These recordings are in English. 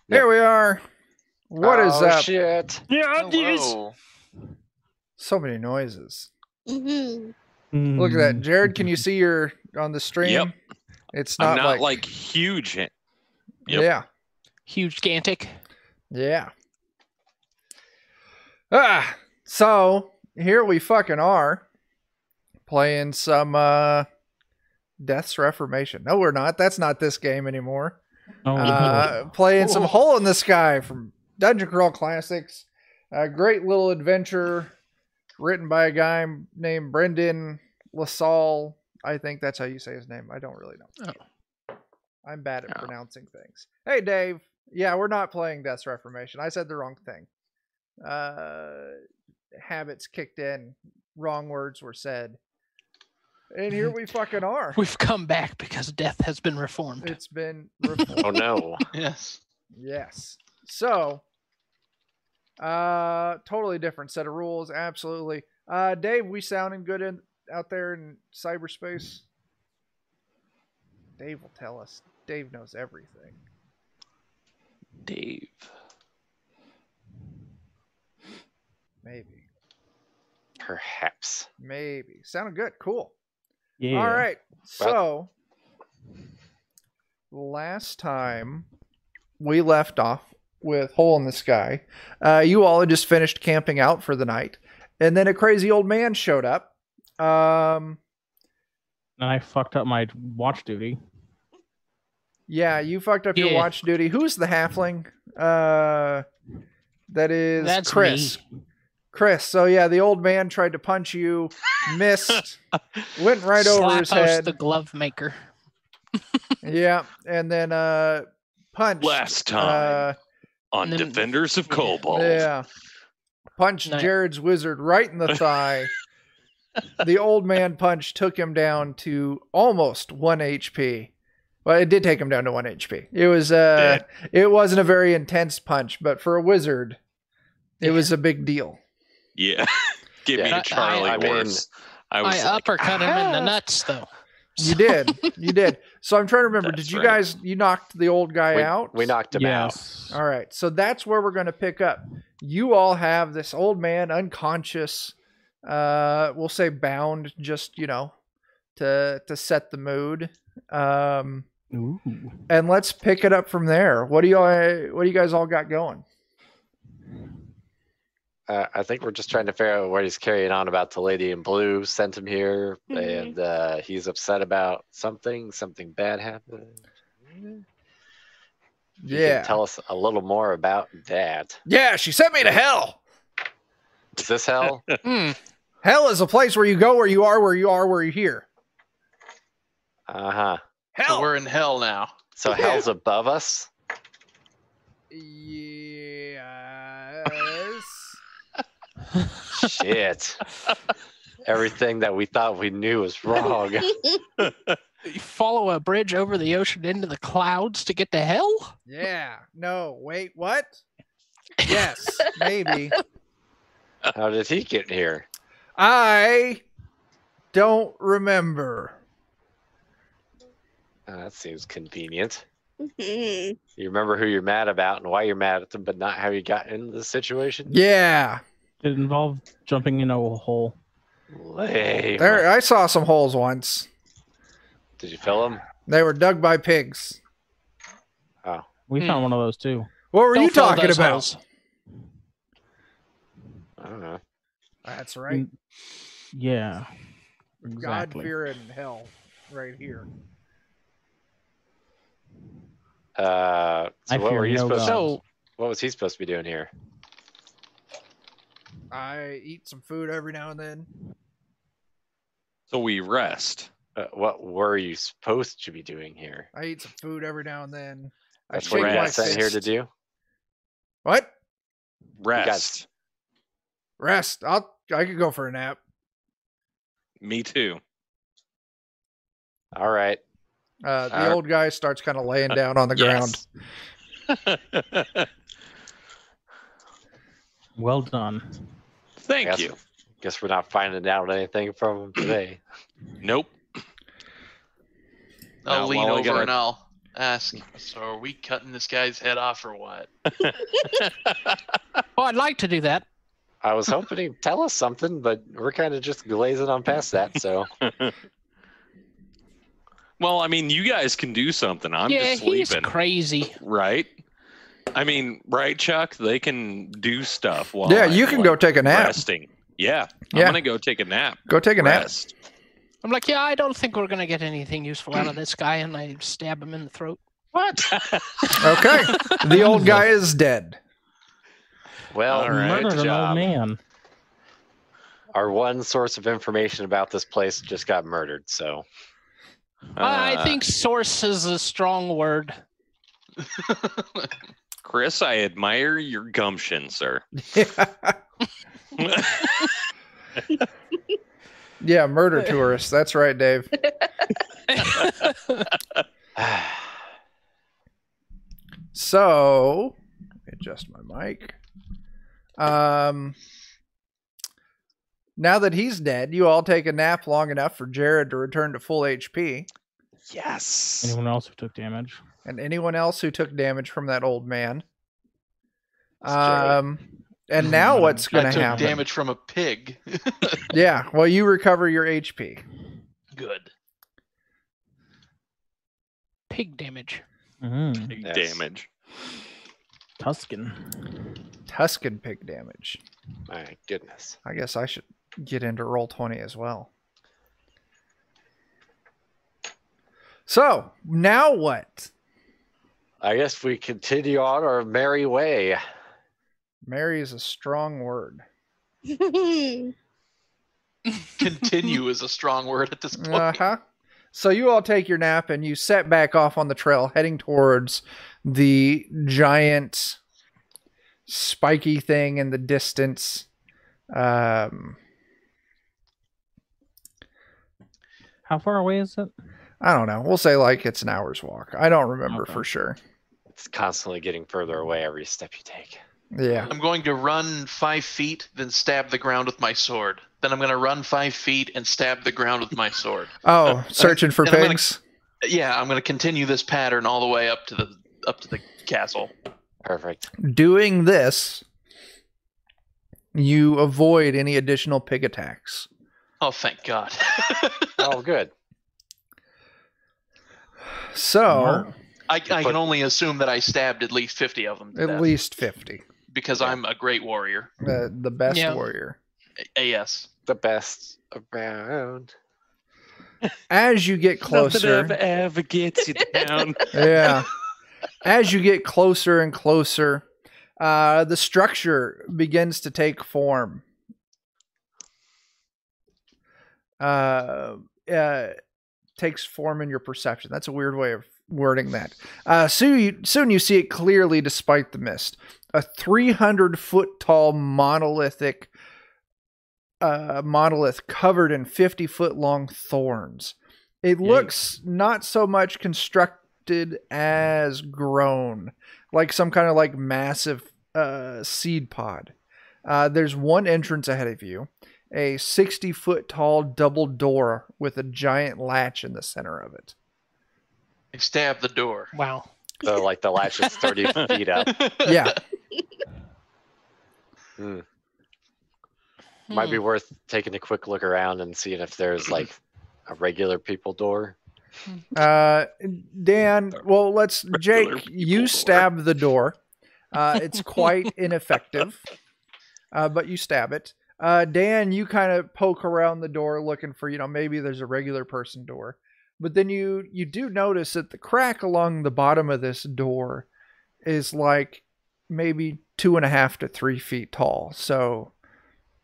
Here we are. What is up? Shit. Yeah, Hello. So many noises. Mm-hmm. Look at that. Jared, can you see your on the stream? Yep. It's not, I'm not like huge. Yep. Yeah. Huge gigantic. Yeah. So here we fucking are playing some Death's Reformation. No, we're not. That's not this game anymore. Playing some Hole in the Sky from Dungeon Crawl Classics. A great little adventure written by a guy named Brendan LaSalle. I think that's how you say his name. I don't really know. Oh. I'm bad at pronouncing things. Hey, Dave. Yeah, we're not playing Death's Reformation. I said the wrong thing. Habits kicked in. Wrong words were said. And here we fucking are. We've come back because death has been reformed. It's been reformed. Oh no. Yes. Yes. So, totally different set of rules. Absolutely. Dave, we sounding good out there in cyberspace? Dave will tell us. Dave knows everything. Dave. Maybe. Perhaps. Maybe. Sounding good. Cool. Yeah. All right. So, last time we left off with Hole in the Sky. You all had just finished camping out for the night. And then a crazy old man showed up. And I fucked up my watch duty. Yeah, you fucked up your watch duty. Who's the halfling? That's Chris. Me. Chris. So yeah, the old man tried to punch you, missed, went right over his head. The glove maker. Yeah, and then punched. Last time on then- Defenders of Cobalt. Yeah. Punched Jared's wizard right in the thigh. The old man punch took him down to almost 1 HP. Well, it did take him down to 1 HP. It was it wasn't a very intense punch, but for a wizard, it was a big deal. Yeah. Give me a Charlie horse. I uppercut him in the nuts, though. You did. You did. So I'm trying to remember. That's Did you right. guys, you knocked the old guy out? We knocked him Yes. All right. So that's where we're going to pick up. You all have this old man unconscious, we'll say bound, just, to set the mood. Ooh. And let's pick it up from there. What do you guys all got going? I think we're just trying to figure out what he's carrying on about the lady in blue sent him here, and he's upset about something bad happened. You can tell us a little more about that. Yeah, she sent me to hell. Is this hell? Hell is a place where you go where you are, where you're here. Uh-huh. Hell. So we're in hell now. So hell's above us? Yes. Shit. Everything that we thought we knew was wrong. You follow a bridge over the ocean into the clouds to get to hell? Yeah. No, wait, what? Yes, maybe. How did he get here? I don't remember. That seems convenient. You remember who you're mad about and why you're mad at them, but not how you got into the situation? Yeah. It involved jumping in a hole. Lame. There, I saw some holes once. Did you fill them? They were dug by pigs. Oh. We found one of those too. What were you Don't fill talking those about? holes. I don't know. That's right. Yeah. God Exactly. fear in hell, right here. So I what fear were you no supposed to, So, what was he supposed to be doing here? I eat some food every now and then. So we rest. What were you supposed to be doing here? I eat some food every now and then. That's I what shake you my got sent here to fist. do? What? Rest. Rest. I could go for a nap. Me too. All right. The old guy starts kind of laying down on the ground. Yes. Well done. Thank Yes. you. Guess we're not finding out anything from him today. Nope. I'll lean over and I'll ask, so are we cutting this guy's head off or what? Well, I'd like to do that. I was hoping he'd tell us something, but we're kind of just glazing on past that, so. Well, I mean, you guys can do something. I'm just sleeping. He's crazy. Right? I mean, right, Chuck? They can do stuff while you can go take a nap. Resting. Yeah. I'm going to go take a nap. Go take a nap. I'm like, I don't think we're going to get anything useful out of this guy, and I stab him in the throat. What? Okay. The old guy is dead. Well, All right. Murdered an old man. Our one source of information about this place just got murdered, so. I think source is a strong word. Chris, I admire your gumption, sir. Yeah, murder tourists. That's right, Dave. So, let me adjust my mic. Now that he's dead, you all take a nap long enough for Jared to return to full HP. Yes. Anyone else who took damage? And anyone else who took damage from that old man. And now what's going to happen? I took damage from a pig. Yeah, well, you recover your HP. Good. Pig damage. Pig damage. Tuscan pig damage. My goodness. I guess I should get into Roll20 as well. So, now what? I guess we continue on our merry way. Merry is a strong word. Continue is a strong word at this point. Uh-huh. So you all take your nap and you set back off on the trail heading towards the giant spiky thing in the distance. How far away is it? I don't know. We'll say like it's an hour's walk. I don't remember for sure. It's constantly getting further away every step you take. Yeah. I'm going to run 5 feet, then stab the ground with my sword. Then I'm going to run 5 feet and stab the ground with my sword. Oh, searching for pigs? I'm going to continue this pattern all the way up to the castle. Perfect. Doing this, you avoid any additional pig attacks. Oh, thank God. Oh, good. So... I can only assume that I stabbed at least 50 of them to At death. least 50. Because I'm a great warrior. The best warrior. Yes. The best around. As you get closer... Nothing ever gets you down. Yeah. As you get closer and closer, the structure begins to take form. Takes form in your perception. That's a weird way of wording that. Soon you see it clearly despite the mist. A 300-foot tall monolith covered in 50-foot long thorns. It looks not so much constructed as grown, like some kind of like massive seed pod. There's one entrance ahead of you, a 60-foot tall double door with a giant latch in the center of it. I stabbed the door. Wow. So like the latch is 30 feet up. Yeah. Might be worth taking a quick look around and seeing if there's like a regular people door. Dan, well, Jake, you stab the door. It's quite ineffective, but you stab it. Dan, you kind of poke around the door looking for, maybe there's a regular person door. But then you do notice that the crack along the bottom of this door is like maybe 2.5 to 3 feet tall. So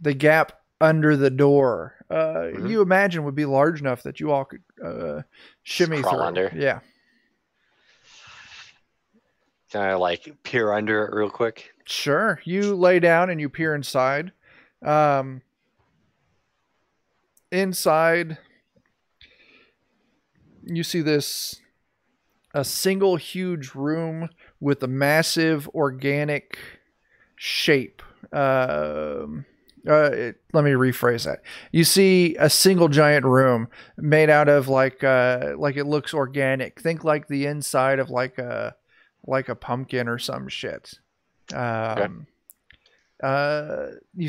the gap under the door, you imagine would be large enough that you all could shimmy through. Under. Yeah. Can I like peer under it real quick? Sure. You lay down and you peer inside. Inside, you see a single huge room with a massive organic shape Let me rephrase that. You see a single giant room made out of like it looks organic. Think like the inside of like a pumpkin or some shit. You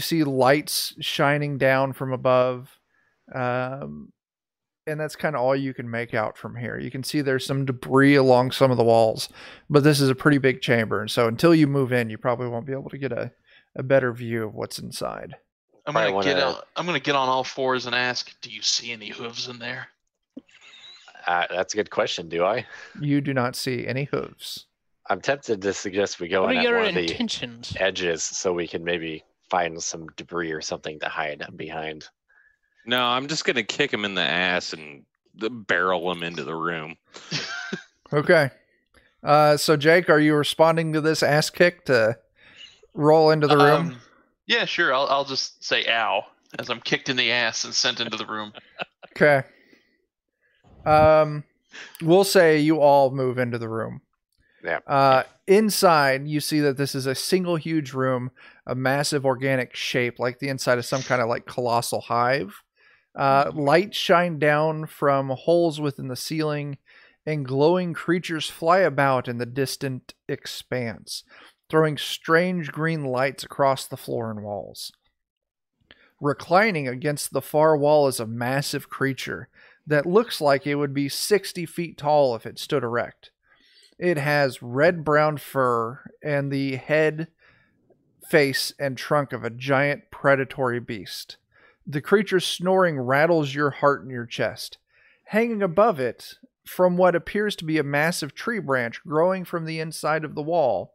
see lights shining down from above. And that's kind of all you can make out from here. You can see there's some debris along some of the walls, but this is a pretty big chamber. And so until you move in, you probably won't be able to get a better view of what's inside. I'm gonna get on all fours and ask, do you see any hooves in there? That's a good question. Do I? You do not see any hooves. I'm tempted to suggest we go What in are at your one of intentions? the edges so we can maybe find some debris or something to hide behind. No, I'm just gonna kick him in the ass and barrel him into the room. Okay. So Jake, are you responding to this ass kick to roll into the room? Yeah, sure. I'll just say ow as I'm kicked in the ass and sent into the room. Okay. We'll say you all move into the room. Yeah. Inside, you see that this is a single huge room, a massive organic shape, like the inside of some kind of like colossal hive. Lights shine down from holes within the ceiling, and glowing creatures fly about in the distant expanse, throwing strange green lights across the floor and walls. Reclining against the far wall is a massive creature that looks like it would be 60 feet tall if it stood erect. It has red-brown fur and the head, face, and trunk of a giant predatory beast. The creature's snoring rattles your heart in your chest. Hanging above it, from what appears to be a massive tree branch growing from the inside of the wall,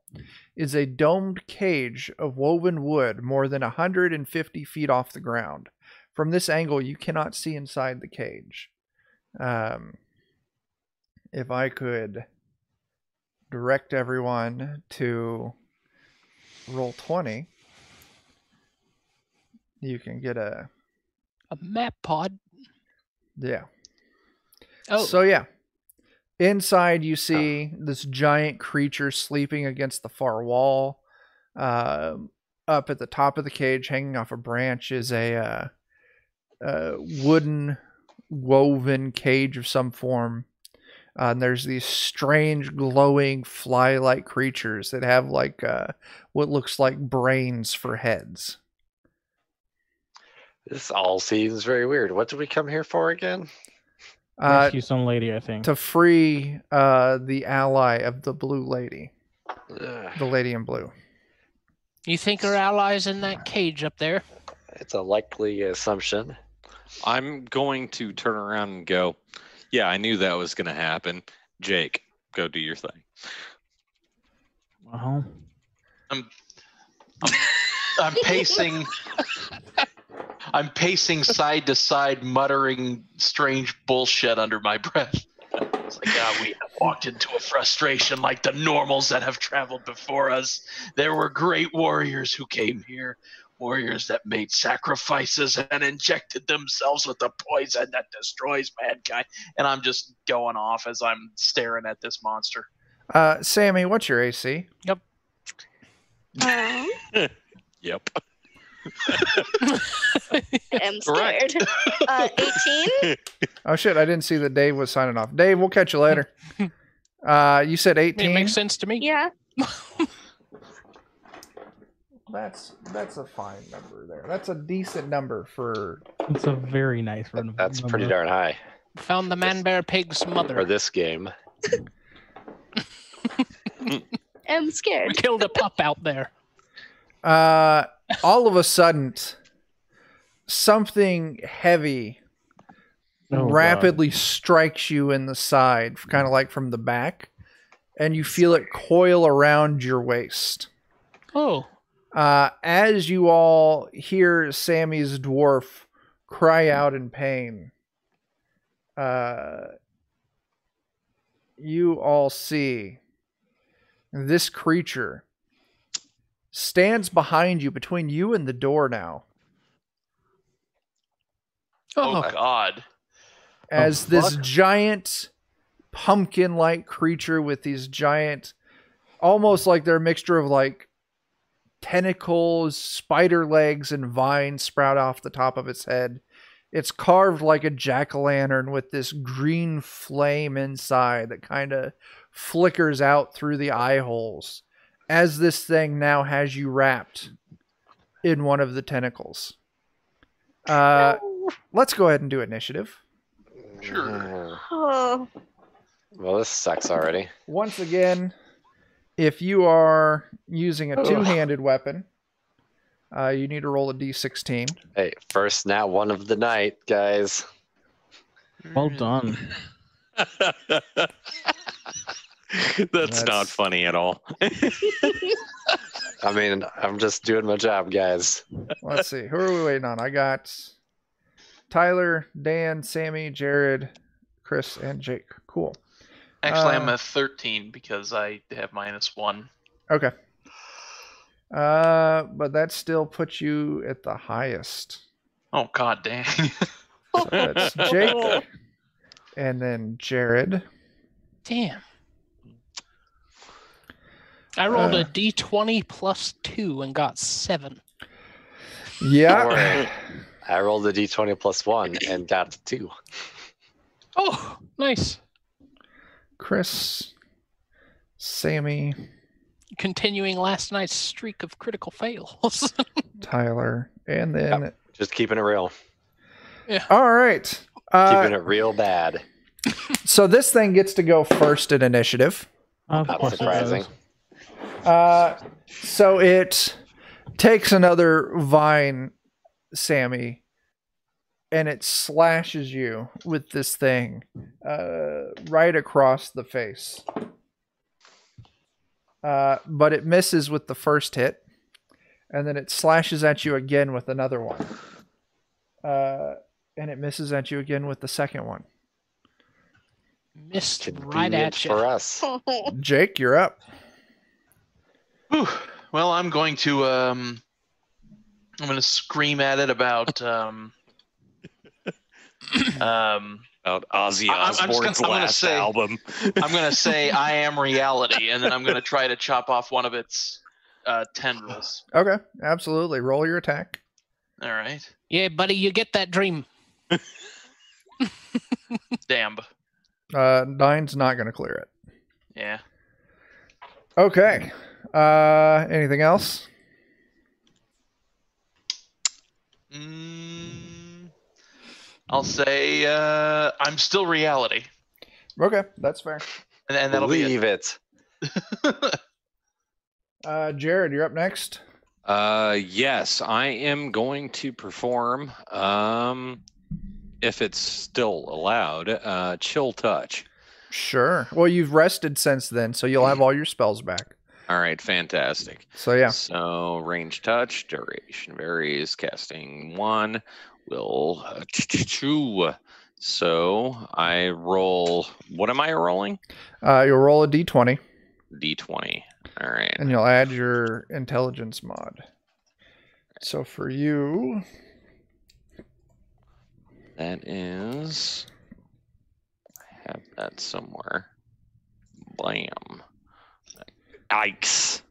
is a domed cage of woven wood more than 150 feet off the ground. From this angle, you cannot see inside the cage. If I could direct everyone to roll 20, you can get a map pod. Yeah. Oh. So yeah. Inside you see this giant creature sleeping against the far wall. Up at the top of the cage, hanging off a branch, is a wooden woven cage of some form. And there's these strange glowing fly-like creatures that have like what looks like brains for heads. This all seems very weird. What did we come here for again? Rescue some lady, I think. To free the ally of the blue lady. Ugh. The lady in blue. You think her ally's in that cage up there? It's a likely assumption. I'm going to turn around and go, yeah, I knew that was going to happen. Jake, go do your thing. Well, I'm pacing. I'm pacing side to side, muttering strange bullshit under my breath. It's like, we have walked into a frustration like the normals that have traveled before us. There were great warriors who came here, warriors that made sacrifices and injected themselves with the poison that destroys mankind. And I'm just going off as I'm staring at this monster. Sammy, what's your AC? Yep. Yep. I'm scared. 18? Oh shit, I didn't see that Dave was signing off. Dave, we'll catch you later. You said 18? It makes sense to me. Yeah. That's a fine number there. That's a decent number for... it's a very nice number. That's pretty darn high Found the man bear pig's mother. for this game. I'm We scared. killed a pup out there. All of a sudden, something heavy rapidly strikes you in the side, kind of like from the back, and you feel it coil around your waist. Oh. As you all hear Sammy's dwarf cry out in pain, you all see this creature stands behind you, between you and the door now. Oh God. As this giant pumpkin-like creature with these giant, almost like they're a mixture of like tentacles, spider legs, and vines sprout off the top of its head. It's carved like a jack-o'-lantern with this green flame inside that kind of flickers out through the eye holes as this thing now has you wrapped in one of the tentacles. Let's go ahead and do initiative. Sure. Oh. Well, this sucks already. Once again, if you are using a two-handed weapon, you need to roll a d16. Hey, first nat one of the night, guys. Well done. That's not funny at all. I mean, I'm just doing my job, guys. Let's see. Who are we waiting on? I got Tyler, Dan, Sammy, Jared, Chris, and Jake. Cool. Actually, I'm at 13 because I have -1. Okay. But that still puts you at the highest. Oh, god dang. So that's Jake, and then Jared. Damn. I rolled a d20 plus 2 and got 7. Yeah. Don't worry. I rolled a d20 plus 1 and got 2. Oh, nice. Chris, Sammy, Continuing last night's streak of critical fails. Tyler, and then... Just keeping it real. All right. Keeping it real bad. So this thing gets to go first in initiative. Of Not course it surprising. does. So it takes another vine, Sammy, and it slashes you with this thing right across the face. But it misses with the first hit, and then it slashes at you again with another one. And it misses at you again with the second one. Missed right Convenient at you. for us. Jake, you're up. Whew. Well, I'm going to scream at it about About Ozzy I'm just Osbourne's gonna last say- album. I'm going to say I am reality, and then I'm going to try to chop off one of its tendrils. Okay, absolutely. Roll your attack. All right. Yeah, buddy, you get that dream. Damn. 9's not going to clear it. Yeah. Okay. Anything else? I'll say I'm still reality, Okay, that's fair. and that'll be Believe it. Jared, you're up next. Yes, I am going to perform, if it's still allowed, Chill Touch. Sure. Well, you've rested since then, so you'll have all your spells back. All right, fantastic. So yeah. So range touch, duration varies. Casting 1 will 2. So I roll. What am I rolling? You'll roll a d20, D20. All right. and you'll add your intelligence mod. So for you, That is. I have that somewhere. Blam. Yikes.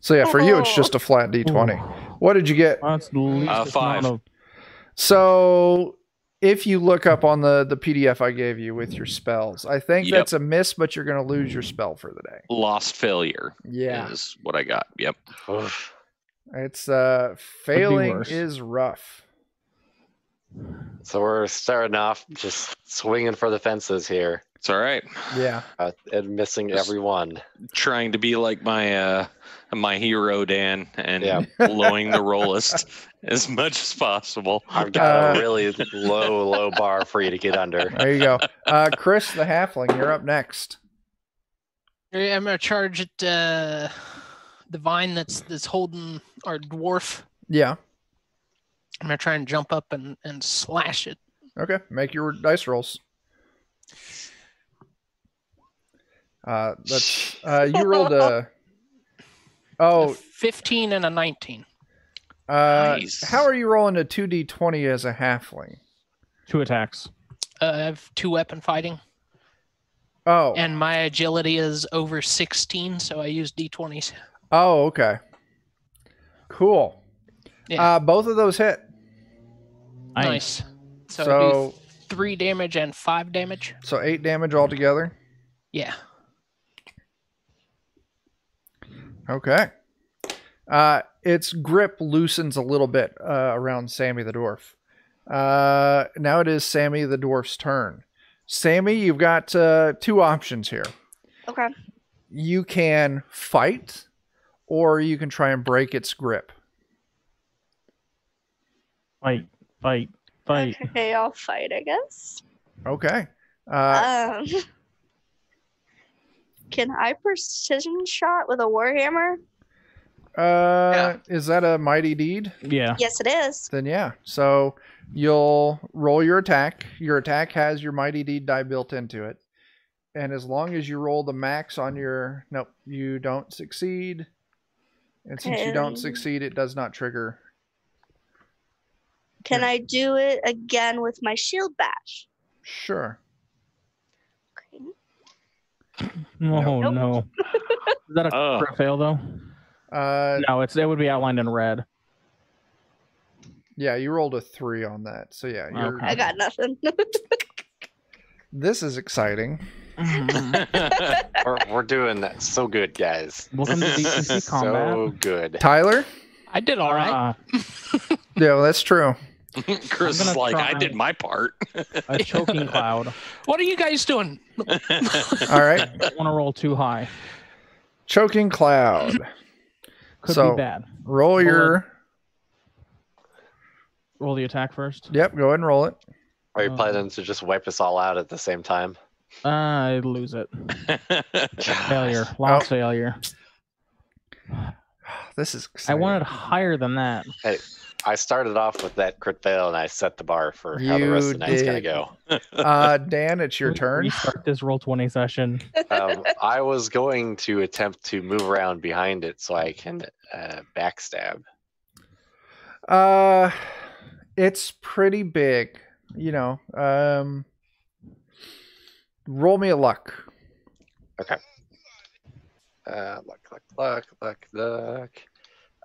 so yeah, for you it's just a flat d20. What did you get? That's the least 5. amount of... So if you look up on the PDF I gave you with your spells, I think Yep. that's a miss, but you're going to lose your spell for the day. Lost failure. Yeah. Is what I got. Yep. Oof. It's failing worse. is rough. So we're starting off just swinging for the fences here It's all right. Yeah. and missing every one. Trying to be like my my hero, Dan, and Yeah. lowering the rollist as much as possible. I've got a really low bar for you to get under. There you go. Chris the Halfling, you're up next. Yeah, I'm gonna charge at the vine that's holding our dwarf. Yeah. I'm gonna try and jump up and slash it. Okay. Make your dice rolls. That's you rolled a. A Oh, 15 and a 19. Nice. how are you rolling a 2d20 as a halfling? 2 attacks. I have 2 weapon fighting, Oh, and my agility is over 16, so I use d20s. oh, okay. Cool. Yeah. Both of those hit. Nice. So, So do 3 damage and 5 damage. So 8 damage altogether. Yeah. Okay. Its grip loosens a little bit around Sammy the dwarf. Now it is Sammy the dwarf's turn. Sammy, you've got 2 options here. Okay. You can fight, or you can try and break its grip. Fight. Okay, I'll fight, I guess. Okay. Can I precision shot with a warhammer? Is that a mighty deed? Yeah. Yes, it is. Then yeah. So you'll roll your attack. Your attack has your mighty deed die built into it. And as long as you roll the max on your... Nope, you don't succeed. And since you don't succeed, it does not trigger. Can I do it again with my shield bash? Sure. Okay. Oh, Nope. no. Is that a crit fail, though? No, it would be outlined in red. Yeah, you rolled a 3 on that. So yeah, you're... Okay. I got nothing. This is exciting. We're doing that so good, guys. Welcome to DCC combat. So good. Tyler? I did all right. Yeah, well, that's true. Chris is like, I did my part. A choking cloud. What are you guys doing? All right. Don't want to roll too high. Choking cloud. Could So, be bad. Roll your... Roll the attack first. Yep, go ahead and roll it. Are you planning to just wipe us all out at the same time? I lose it. Failure. Lost failure. This is I exciting. wanted higher than that. Hey, I started off with that crit fail and I set the bar for how the rest of the night's did. going to go. Dan, it's your turn. Restart this Roll20 session. I was going to attempt to move around behind it so I can backstab. It's pretty big, you know. Roll me a luck. Okay. Luck.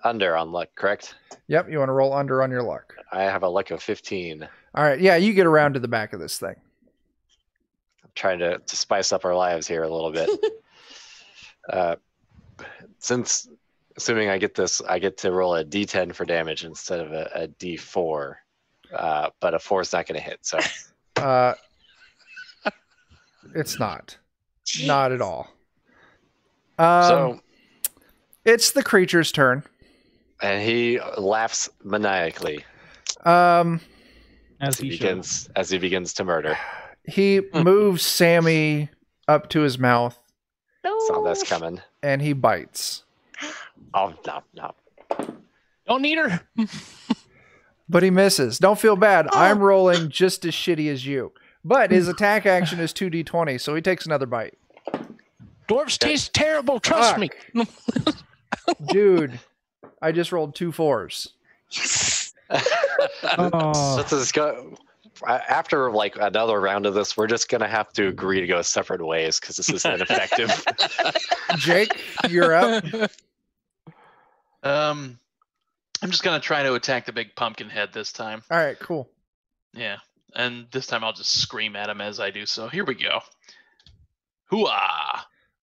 Under on luck, correct? Yep, you want to roll under on your luck. I have a luck of 15. All right, yeah, you get around to the back of this thing. I'm trying to spice up our lives here a little bit. Since, assuming I get this, I get to roll a d10 for damage instead of a d4. But a 4 is not going to hit, so. It's not. Not at all. So, it's the creature's turn. and he laughs maniacally As he begins to murder. He moves Sammy up to his mouth Saw No. this coming. and he bites. Oh no. Don't need her. But he misses. Don't feel bad. I'm rolling just as shitty as you. But his attack action is 2d20, so he takes another bite. Dwarves taste terrible. Trust me. Dude, I just rolled 2 4s. Oh. Let's just go. After like another round of this, we're just gonna have to agree to go separate ways because this is ineffective. Jake, you're up. I'm just gonna try to attack the big pumpkin head this time. All right, cool. Yeah, and this time I'll just scream at him as I do so. Here we go. Hooah!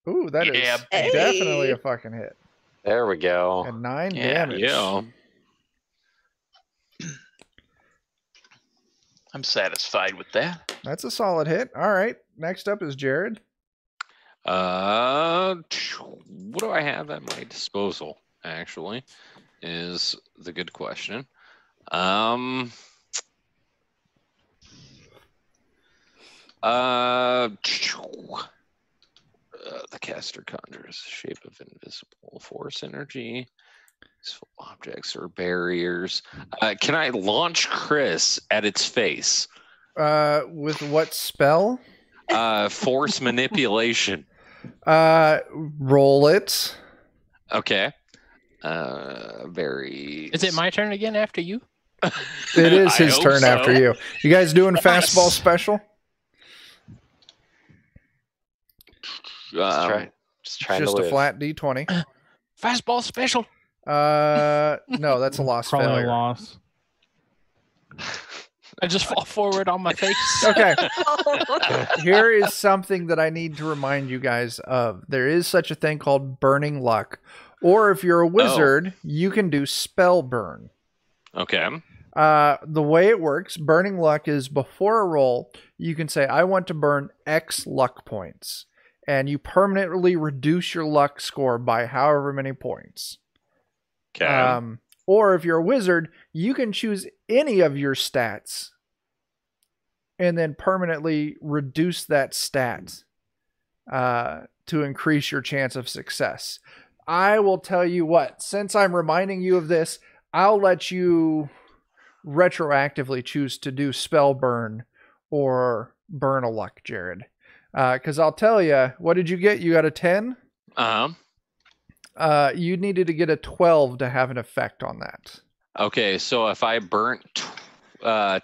Ooh, that is Yeah, baby. definitely a fucking hit. There we go. And 9 Yeah, damage. Yeah. I'm satisfied with that. That's a solid hit. All right. Next up is Jared. What do I have at my disposal? Actually, is the good question. The caster conjures the shape of invisible force energy. Useful objects or barriers. Can I launch Chris at its face? With what spell? Force manipulation. Roll it. Okay. Very. Is it my turn again after you? It is I his hope turn so. after you. You guys doing fastball special? Just trying Just to a live. flat D20. Fastball special. No, that's a loss Probably failure. a loss. I just fall forward on my face. Okay. Here is something that I need to remind you guys of. There is such a thing called burning luck. Or if you're a wizard, you can do spell burn. Okay. The way it works, burning luck is before a roll, you can say, I want to burn X luck points. And you permanently reduce your luck score by however many points. Okay. Or if you're a wizard, you can choose any of your stats and then permanently reduce that stat to increase your chance of success. I will tell you what, since I'm reminding you of this, I'll let you retroactively choose to do spell burn or burn a luck, Jared. Because I'll tell you, what did you get? You got a 10? You needed to get a 12 to have an effect on that. Okay, so if I burnt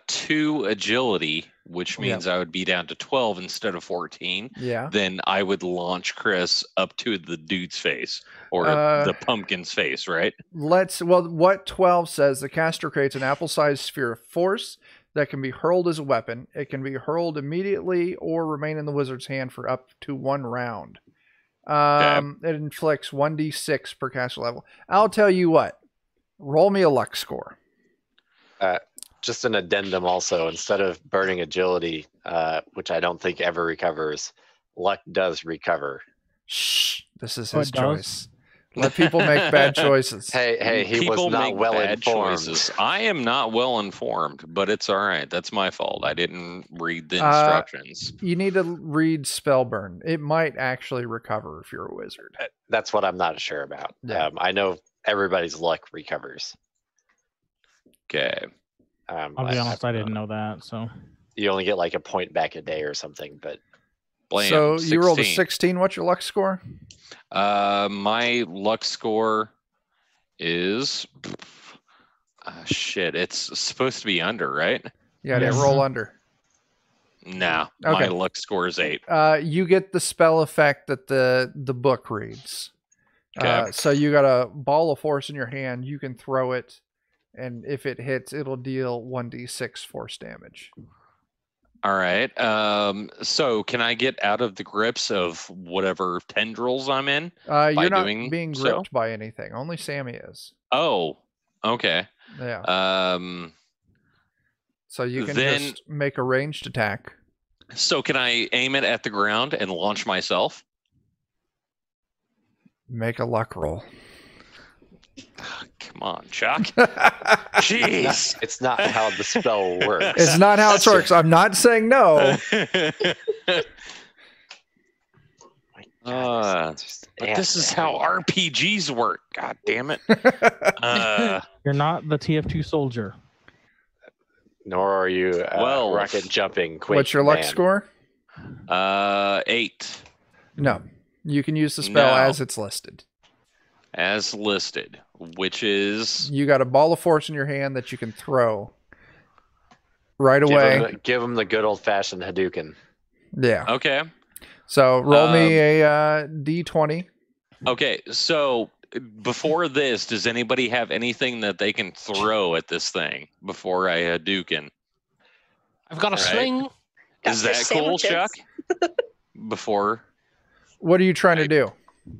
2 agility, which means I would be down to 12 instead of 14, then I would launch Chris up to the dude's face or the pumpkin's face, right? What 12 says, the caster creates an apple-sized sphere of force that can be hurled as a weapon. It can be hurled immediately or remain in the wizard's hand for up to 1 round. It inflicts 1d6 per caster level. I'll tell you what. Roll me a luck score. Just an addendum also. Instead of burning agility, which I don't think ever recovers, luck does recover. Shh. This is his choice. Let people make bad choices. Hey, he People was not make well bad informed. choices. I am not well informed, but it's all right. That's my fault. I didn't read the instructions. You need to read spell burn. It might actually recover if you're a wizard. That's what I'm not sure about. Yeah. I know everybody's luck recovers. Okay. I'll be honest, I didn't know that. So you only get like a point back a day or something, but Blam, so 16. you rolled a 16. What's your luck score? My luck score is shit. It's supposed to be under, right? Yeah, to roll under. No, Okay. my luck score is 8. You get the spell effect that the book reads. Okay. So you got a ball of force in your hand. You can throw it, and if it hits, it'll deal 1d6 force damage. All right. So can I get out of the grips of whatever tendrils I'm in? You're not being gripped by anything. Only Sammy is. Oh, okay. Yeah. So you can just make a ranged attack. So can I aim it at the ground and launch myself? Make a luck roll. Come on, Chuck. Jeez. It's not how the spell works. It's not how it works. I'm not saying no. But this is how RPGs work. God damn it. you're not the TF2 soldier. Nor are you rocket jumping quick. What's your luck score? 8. No. You can use the spell as it's listed. As listed, which is... You got a ball of force in your hand that you can throw right away. Give him the good old-fashioned Hadouken. Yeah. Okay. So roll me a d20. Okay, so before this, does anybody have anything that they can throw at this thing before I Hadouken? I've got a sling. Is that cool, Chuck? Before... What are you trying to do?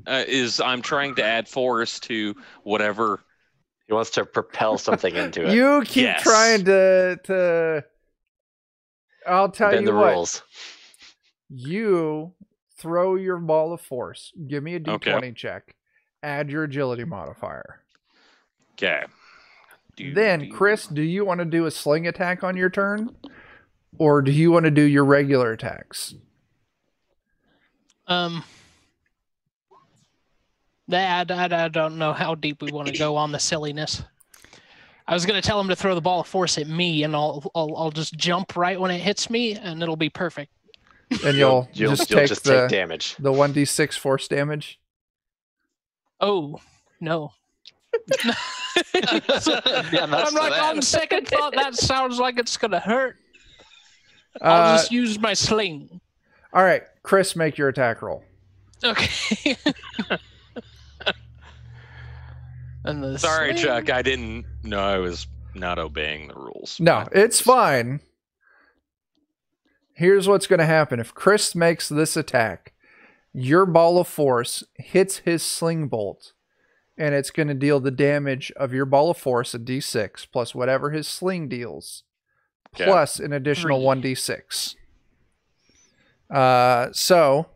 I'm trying to add force to whatever. He wants to propel something into it. You keep trying to. I'll tell you the what. rules. You throw your ball of force. Give me a d20 check. Add your agility modifier. Okay. Then, Chris, do you want to do a sling attack on your turn? Or do you want to do your regular attacks? I don't know how deep we want to go on the silliness. I was going to tell him to throw the ball of force at me, and I'll just jump right when it hits me, and it'll be perfect. And you'll just take damage. The 1d6 force damage. Oh no! I'm like, on second thought, that sounds like it's going to hurt. I'll just use my sling. All right, Chris, make your attack roll. Okay. And the Sorry, sling. Chuck. I didn't know I was not obeying the rules. No, it's fine. Here's what's going to happen. If Chris makes this attack, your ball of force hits his sling bolt, and it's going to deal the damage of your ball of force, a d6, plus whatever his sling deals, plus an additional 1d6. So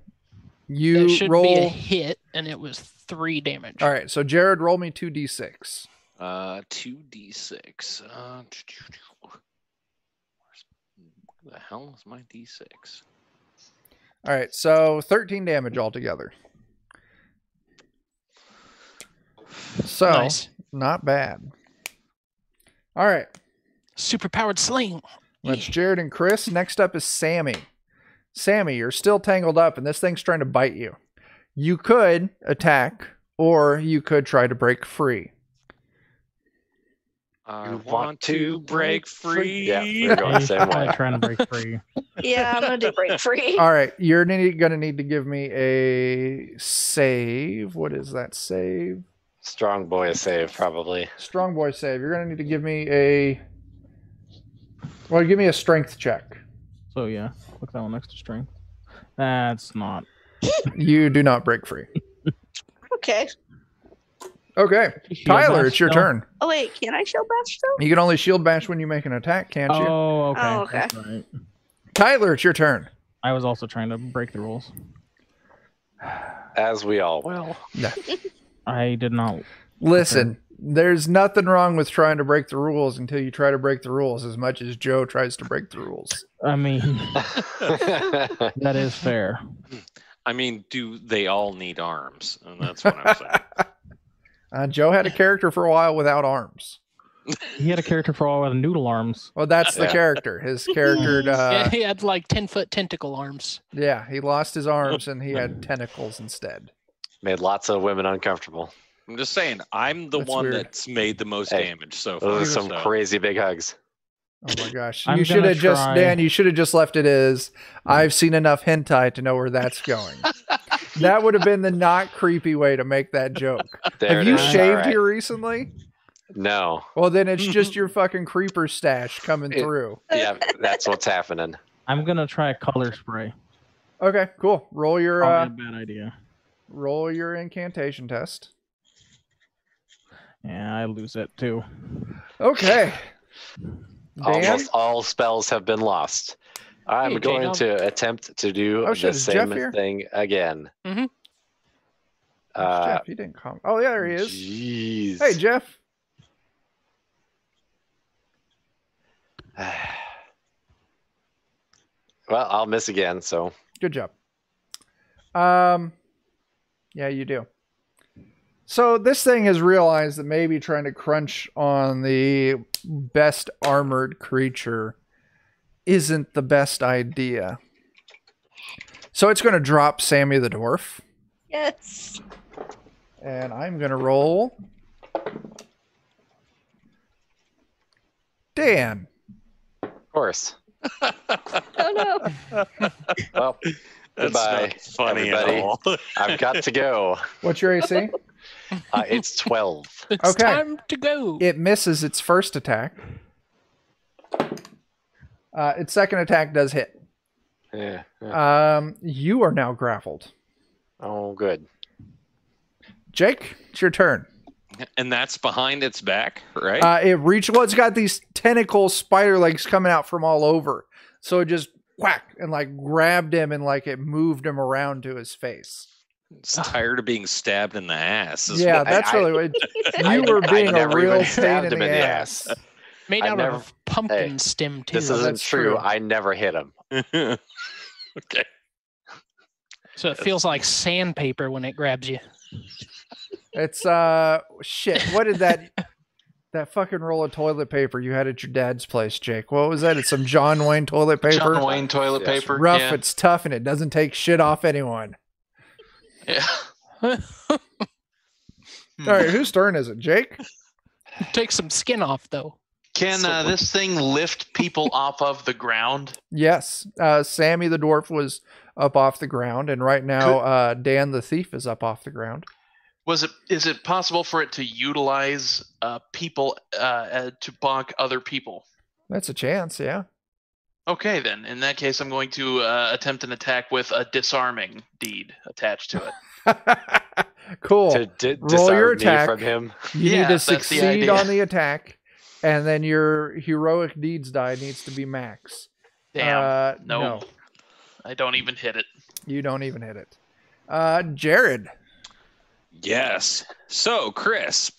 you That should roll be a hit, and it was 3 damage. All right, so Jared, roll me 2d6. 2d6. Where the hell is my d6? All right, so 13 damage altogether. So, Nice. not bad. All right, Superpowered sling. that's Jared and Chris. Next up is Sammy. Sammy, you're still tangled up, and this thing's trying to bite you. You could attack, or you could try to break free. I want to break free. Yeah, we're going the same way. I'm trying to break free. Yeah, I'm gonna do break free. All right, you're going to need to give me a save. What is that save? Strong boy save, probably. Strong boy save. You're going to need to give me a... Well, give me a strength check. So yeah, look that one next to strength. That's not. You do not break free. Okay. Okay, Shield Tyler, bash it's your still? turn. Oh wait, can I shield bash still? You can only shield bash when you make an attack, can't you? Oh, okay. Oh, okay. That's right. Tyler, it's your turn. I was also trying to break the rules. As we all will. No. I did not. Listen, there's nothing wrong with trying to break the rules until you try to break the rules as much as Joe tries to break the rules. I mean, that is fair. I mean, do they all need arms? And that's what I'm saying. Joe had a character for a while without arms. He had a character for all with noodle arms. Well, that's the character. His character, Yeah, he had like 10-foot tentacle arms. yeah, he lost his arms and he had tentacles instead. Made lots of women uncomfortable. I'm just saying, I'm the That's one weird. that's made the most Hey, damage so far. Those are some so. crazy big hugs. Oh my gosh. I'm You should gonna have just, try- Dan, you should have just left it as, I've seen enough hentai to know where that's going. That would have been the not creepy way to make that joke. There Have it you is. shaved All right. here recently? No. Well, then it's just your fucking creeper stash coming through. Yeah, that's what's happening. I'm gonna try a color spray. Okay, cool. Roll your Probably a bad idea. roll your incantation test. Yeah, I lose it too. Okay. Dan? Almost all spells have been lost. I'm Hey, going Jacob. to attempt to do Oh, shit, the is Jeff same here? thing again. Mhm. Jeff, he didn't come. Oh, yeah, there he is. Jeez. Hey, Jeff. Well, I'll miss again, so Good job. Yeah, you do. So this thing has realized that maybe trying to crunch on the best armored creature isn't the best idea. So it's going to drop Sammy the dwarf, Yes. and I'm going to roll Dan. of course. Oh no. Well, That's goodbye, not funny everybody. at all. I've got to go. What's your AC? It's 12. It's Okay. time to go. It misses its first attack. Its second attack does hit. Yeah. You are now grappled. Oh, good. Jake, it's your turn. And that's behind its back, right? It reached. Well, it's got these tentacle spider legs coming out from all over. So it just whack and like grabbed him and like it moved him around to his face. It's tired of being stabbed in the ass. is Yeah, what- that's I- really what I- you were I being a never real even pain stabbed in him the ass. Made I out never- of pumpkin hey, stem too. This isn't that's true. true. I never hit him. Okay. So it feels like sandpaper when it grabs you. It's shit. What did that fucking roll of toilet paper you had at your dad's place, Jake? What was that? It's some John Wayne toilet paper. John Wayne toilet Yes. paper. Rough, Yeah. it's tough, and it doesn't take shit off anyone. Yeah. All right, whose turn is it? Jake? Take some skin off though. Can this thing lift people off of the ground? Yes. Sammy the dwarf was up off the ground, and right now Dan the thief is up off the ground. Is it possible for it to utilize people to bonk other people? That's a chance, yeah. Okay, then. In that case, I'm going to attempt an attack with a disarming deed attached to it. Cool. To roll your disarm me attack. from him. You Yeah, need to that's the succeed idea. on the attack, and then your heroic deeds die needs to be max. Damn. No. No. I don't even hit it. You don't even hit it. Jared. Yes. So, Chris.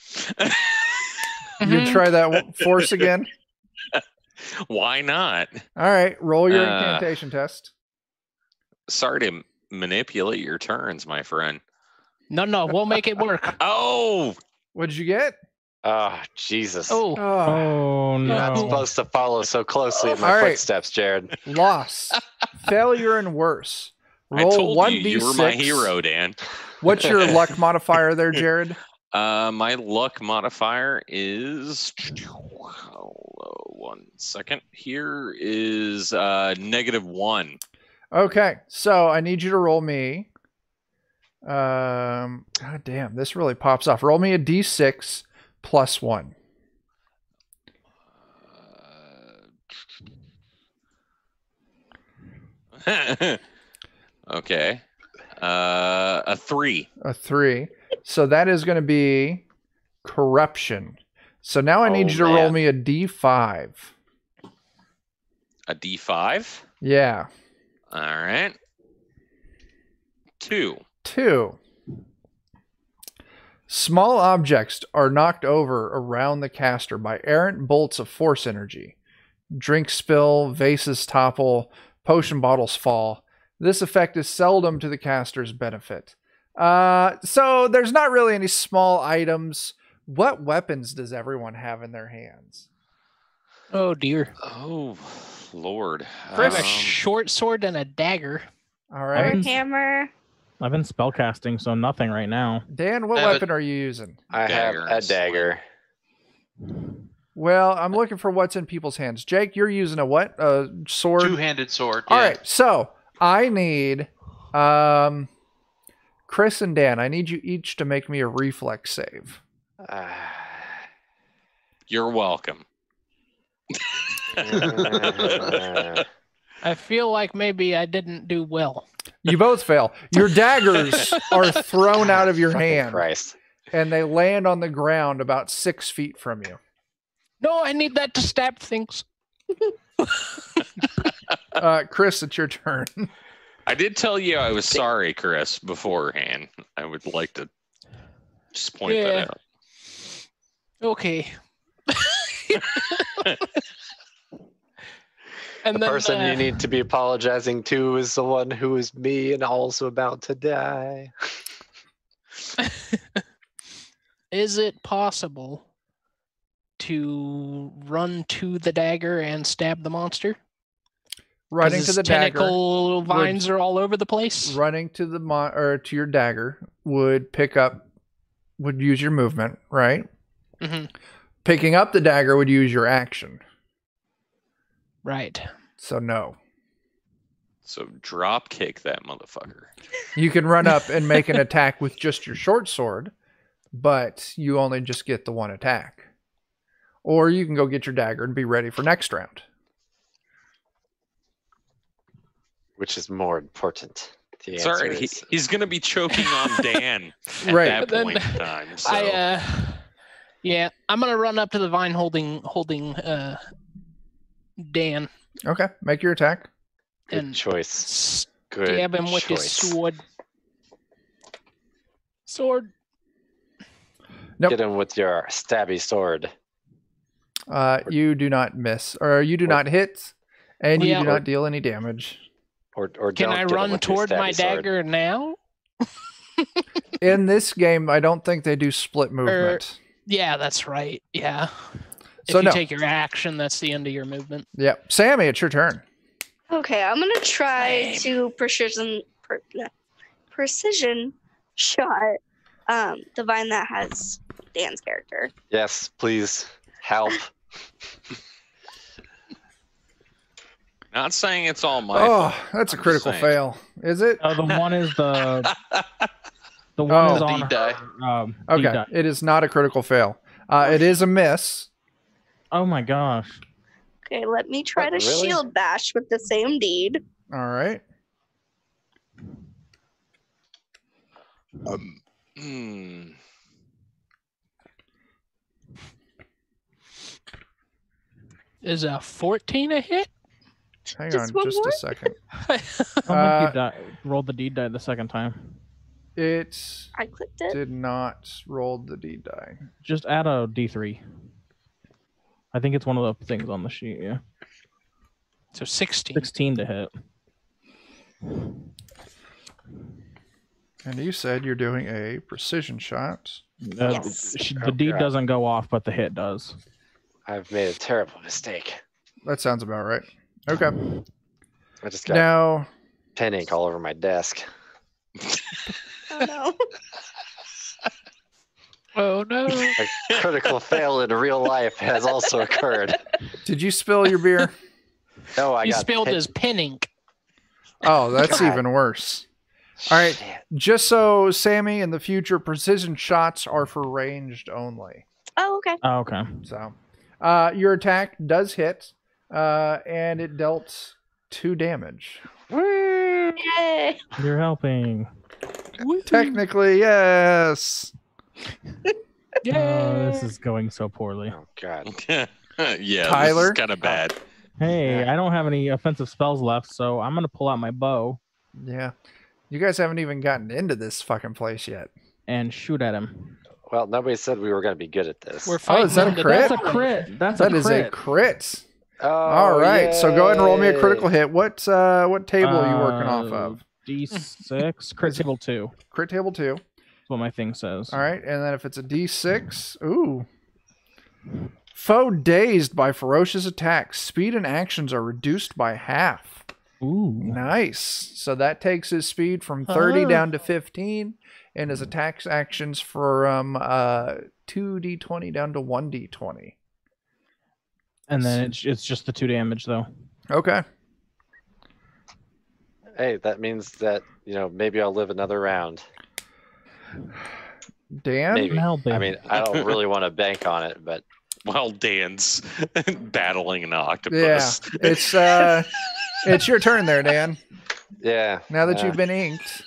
You try that force again? Why not? All right, roll your incantation test. Sorry to manipulate your turns, my friend. No, we'll make it work. Oh! What did you get? Oh, Jesus. Oh, Oh, You're not no. supposed to follow so closely in my All right. footsteps, Jared. Loss. Failure and worse. Roll I told 1d6. you were my hero, Dan. What's your luck modifier there, Jared? My luck modifier is 1 second. Here is -1. Okay, so I need you to roll me. God damn, this really pops off. Roll me a d6 plus 1. Okay. A 3. A 3. So that is going to be corruption. So now I need you to roll man. me a d5. A D5. Yeah. All right. 2. 2. Small objects are knocked over around the caster by errant bolts of force energy. Drinks spill, vases topple, potion bottles fall. This effect is seldom to the caster's benefit. So there's not really any small items. What weapons does everyone have in their hands? oh dear. Oh, Lord. I have a short sword and a dagger. All right. Hammer. I've been spellcasting, so nothing right now. Dan, what I have weapon are you using? I have Dagger a and dagger. Well, I'm looking for what's in people's hands. Jake, you're using a what? A sword? Two-handed sword. All yeah. right, so I need Chris and Dan, I need you each to make me a reflex save. You're welcome. I feel like maybe I didn't do well. You both fail. Your daggers are thrown out of your Fucking hand, Christ. and they land on the ground about 6 feet from you. No, I need that to stab things. Chris, it's your turn. I did tell you I was sorry, Chris, beforehand. I would like to just point that out. Okay. And The then, person you need to be apologizing to is the one who is me and also about to die. Is it possible to run to the dagger and stab the monster? Running to the dagger. Tentacle vines are all over the place. Running to the to your dagger would use your movement, right? Mm-hmm. Picking up the dagger would use your action. Right. So no. So drop kick that motherfucker. You can run up and make an attack with just your short sword, but you only just get the one attack. Or you can go get your dagger and be ready for next round. Which is more important? The Sorry, answer is he's going to be choking on Dan at Right. that Then point in time. So. I'm gonna run up to the vine holding Dan Okay, make your attack. good and choice. Good stab him with his choice. sword. Nope. Get him with your stabby sword. You do not miss, or you do not hit, and you Yeah. do not deal any damage. Or Can don't I get him run with your toward my stabby sword. dagger now? In this game, I don't think they do split movement. Yeah, that's right. Yeah. So if you no. take your action, that's the end of your movement. Yep. Sammy, it's your turn. Okay, I'm gonna try Same. to precision shot the vine that has Dan's character. Yes, please help. Not saying it's all my fault. Oh, that's a I'm critical just saying. fail. Is it? The one is the The one is The on D die. her, D Okay, die. it is not a critical fail. It is a miss. Oh my gosh. Okay, let me try What, to really? shield bash with the same deed. All right. Is a 14 a hit? Hang Just on one just more? a second. I don't think you rolled the D die the second time. It I clicked it. did not roll the D die. Just add a D3. I think it's one of the things on the sheet, yeah. So 16. 16 to hit. And you said you're doing a precision shot. Yes. The D doesn't go off, but the hit does. I've made a terrible mistake. That sounds about right. Okay. I just got Now, pen ink all over my desk. Oh no. Oh no. A critical fail in real life has also occurred. did you spill your beer? No, I He got spilled pen- his pen ink. Oh, that's God. even worse. All right. Shit. Just so Sammy, in the future, precision shots are for ranged only. Oh, okay. Oh, okay. So, your attack does hit, and it dealt 2 damage. Yay. You're helping. Technically, yes. Yeah. Oh, this is going so poorly. Oh God. Yeah, Tyler? this is kind of bad. Hey, I don't have any offensive spells left, so I'm going to pull out my bow Yeah. You guys haven't even gotten into this fucking place yet. and shoot at him. Well, nobody said we were going to be good at this. We're fighting is that a him to crit? death. That's a crit. That's That a is crit. a crit. Oh, All right. So go ahead and roll me a yay. critical hit. What table are you working off of? D6, crit table 2. Crit table 2. That's what my thing says. All right. And then if it's a D6, ooh. Foe dazed by ferocious attacks. Speed and actions are reduced by half. Ooh. Nice. So that takes his speed from 30 down to 15, and his attacks actions from 2d20 down to 1d20. And then it's just the 2 damage, though. Okay. Hey, that means that, maybe I'll live another round. Dan? Maybe. helping. I mean, I don't really want to bank on it, but While Dan's battling an Yeah. octopus. It's your turn there, Dan. yeah. Now that you've been inked.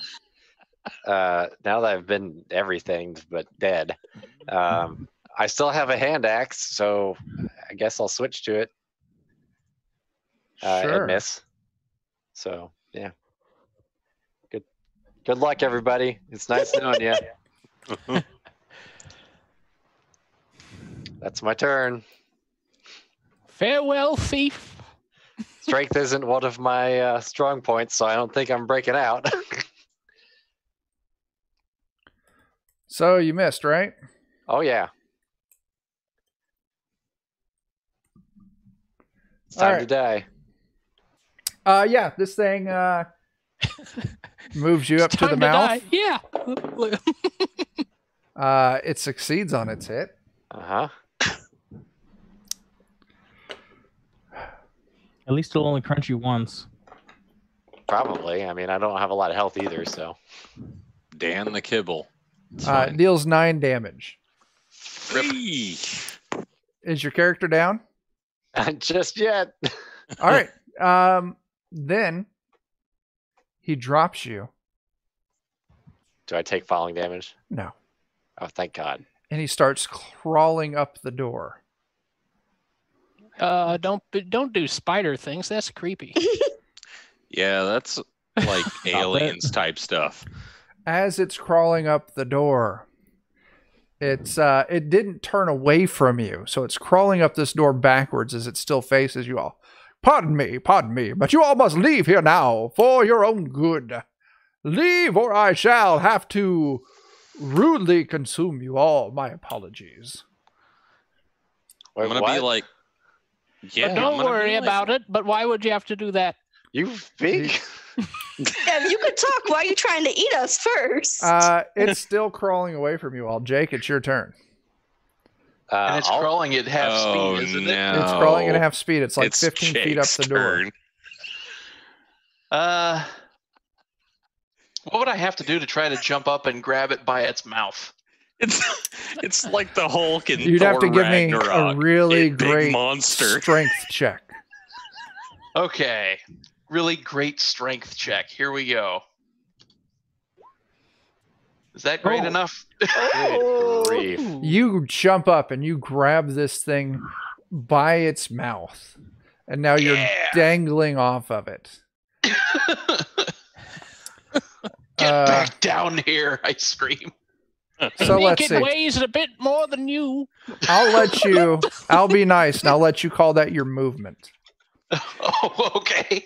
now that I've been everything but dead, I still have a hand axe, so I guess I'll switch to it. Sure. And miss. So yeah. Good luck, everybody. It's nice knowing you. That's my turn. Farewell, thief. Strength isn't one of my strong points, so I don't think I'm breaking out. So you missed, right? Oh yeah. It's All time to die. Yeah, this thing moves you up to the Time mouth. die. Yeah. It succeeds on its hit. Uh-huh. At least it'll only crunch you once. Probably. I mean, I don't have a lot of health either, so. Dan the kibble. It's fine. Deals 9 damage. Free. Is your character down? Not just yet. All right. Then he drops you. Do I take falling damage? No. Oh, thank God. And he starts crawling up the door. Don't do spider things. That's creepy. Yeah, that's like aliens type stuff. As it's crawling up the door, it didn't turn away from you, so it's crawling up this door backwards as it still faces you all. Pardon me, but you all must leave here now for your own good. Leave, or I shall have to rudely consume you all. My apologies. Wait, I'm gonna what? be like, yeah. But don't worry about it. But why would you have to do that? You big? Yeah, you could talk. Why are you trying to eat us first? It's still crawling away from you all. Jake, it's your turn. And it's crawling at half speed, isn't it? no. It's crawling at half speed. It's like It's 15 feet up Jake's the door. turn. What would I have to do to try to jump up and grab it by its mouth? It's like the Hulk and You'd Thor have to give me Ragnarok. a really Big great monster. strength check. Okay. Really great strength check. Here we go. Is that great enough? Good grief. You jump up and you grab this thing by its mouth, and now you're dangling off of it. Get back down here, I scream. So let's see. It weighs a bit more than you. I'll be nice, and I'll let you call that your movement. Oh, okay.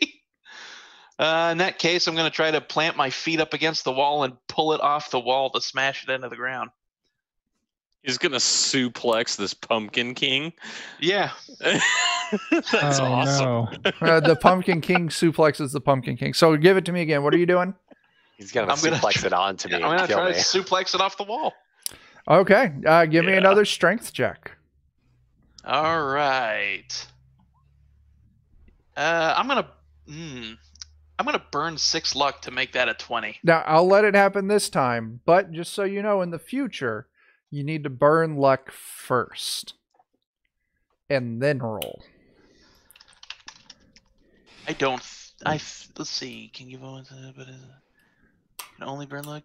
In that case, I'm going to try to plant my feet up against the wall and pull it off the wall to smash it into the ground. He's going to suplex this Pumpkin King. Yeah. That's awesome. No. The Pumpkin King suplexes the Pumpkin King. So give it to me again. What are you doing? He's going to suplex it onto me. I'm going and to kill try me. to suplex it off the wall. Okay. Give me another strength check. All right. I'm gonna burn 6 luck to make that a 20. Now, I'll let it happen this time, but just so you know, in the future, you need to burn luck first. And then roll. Let's see. Can you can only burn luck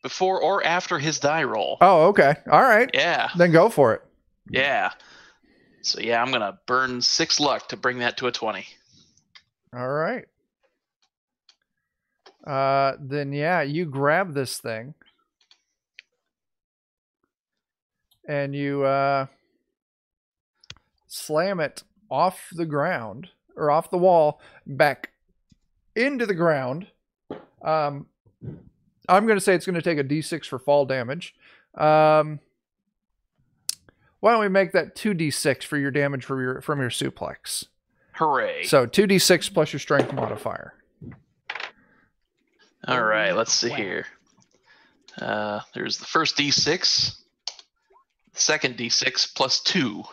before or after his die roll? Oh, okay. All right. Yeah. Then go for it. Yeah. So yeah, I'm gonna burn 6 luck to bring that to a 20. All right. Then yeah, you grab this thing and you slam it off the ground or off the wall back into the ground. I'm going to say it's going to take a d6 for fall damage. Why don't we make that 2d6 for your damage from your suplex? Hooray. So 2d6 plus your strength modifier. All right, let's see here. There's the first d6, second d6 plus 2.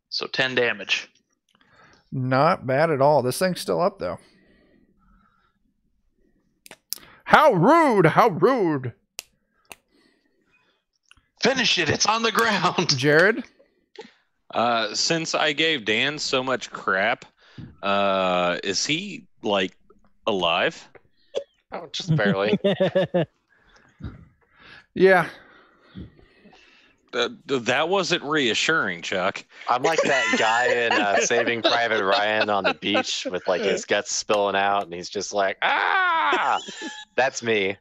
So 10 damage. Not bad at all. This thing's still up, though. How rude! How rude! Finish it. It's on the ground. Jared? Since I gave Dan so much crap, is he, like, alive? Oh, just barely. Yeah. That wasn't reassuring, Chuck. I'm like that guy in Saving Private Ryan on the beach with like his guts spilling out, and he's just like, ah! That's me.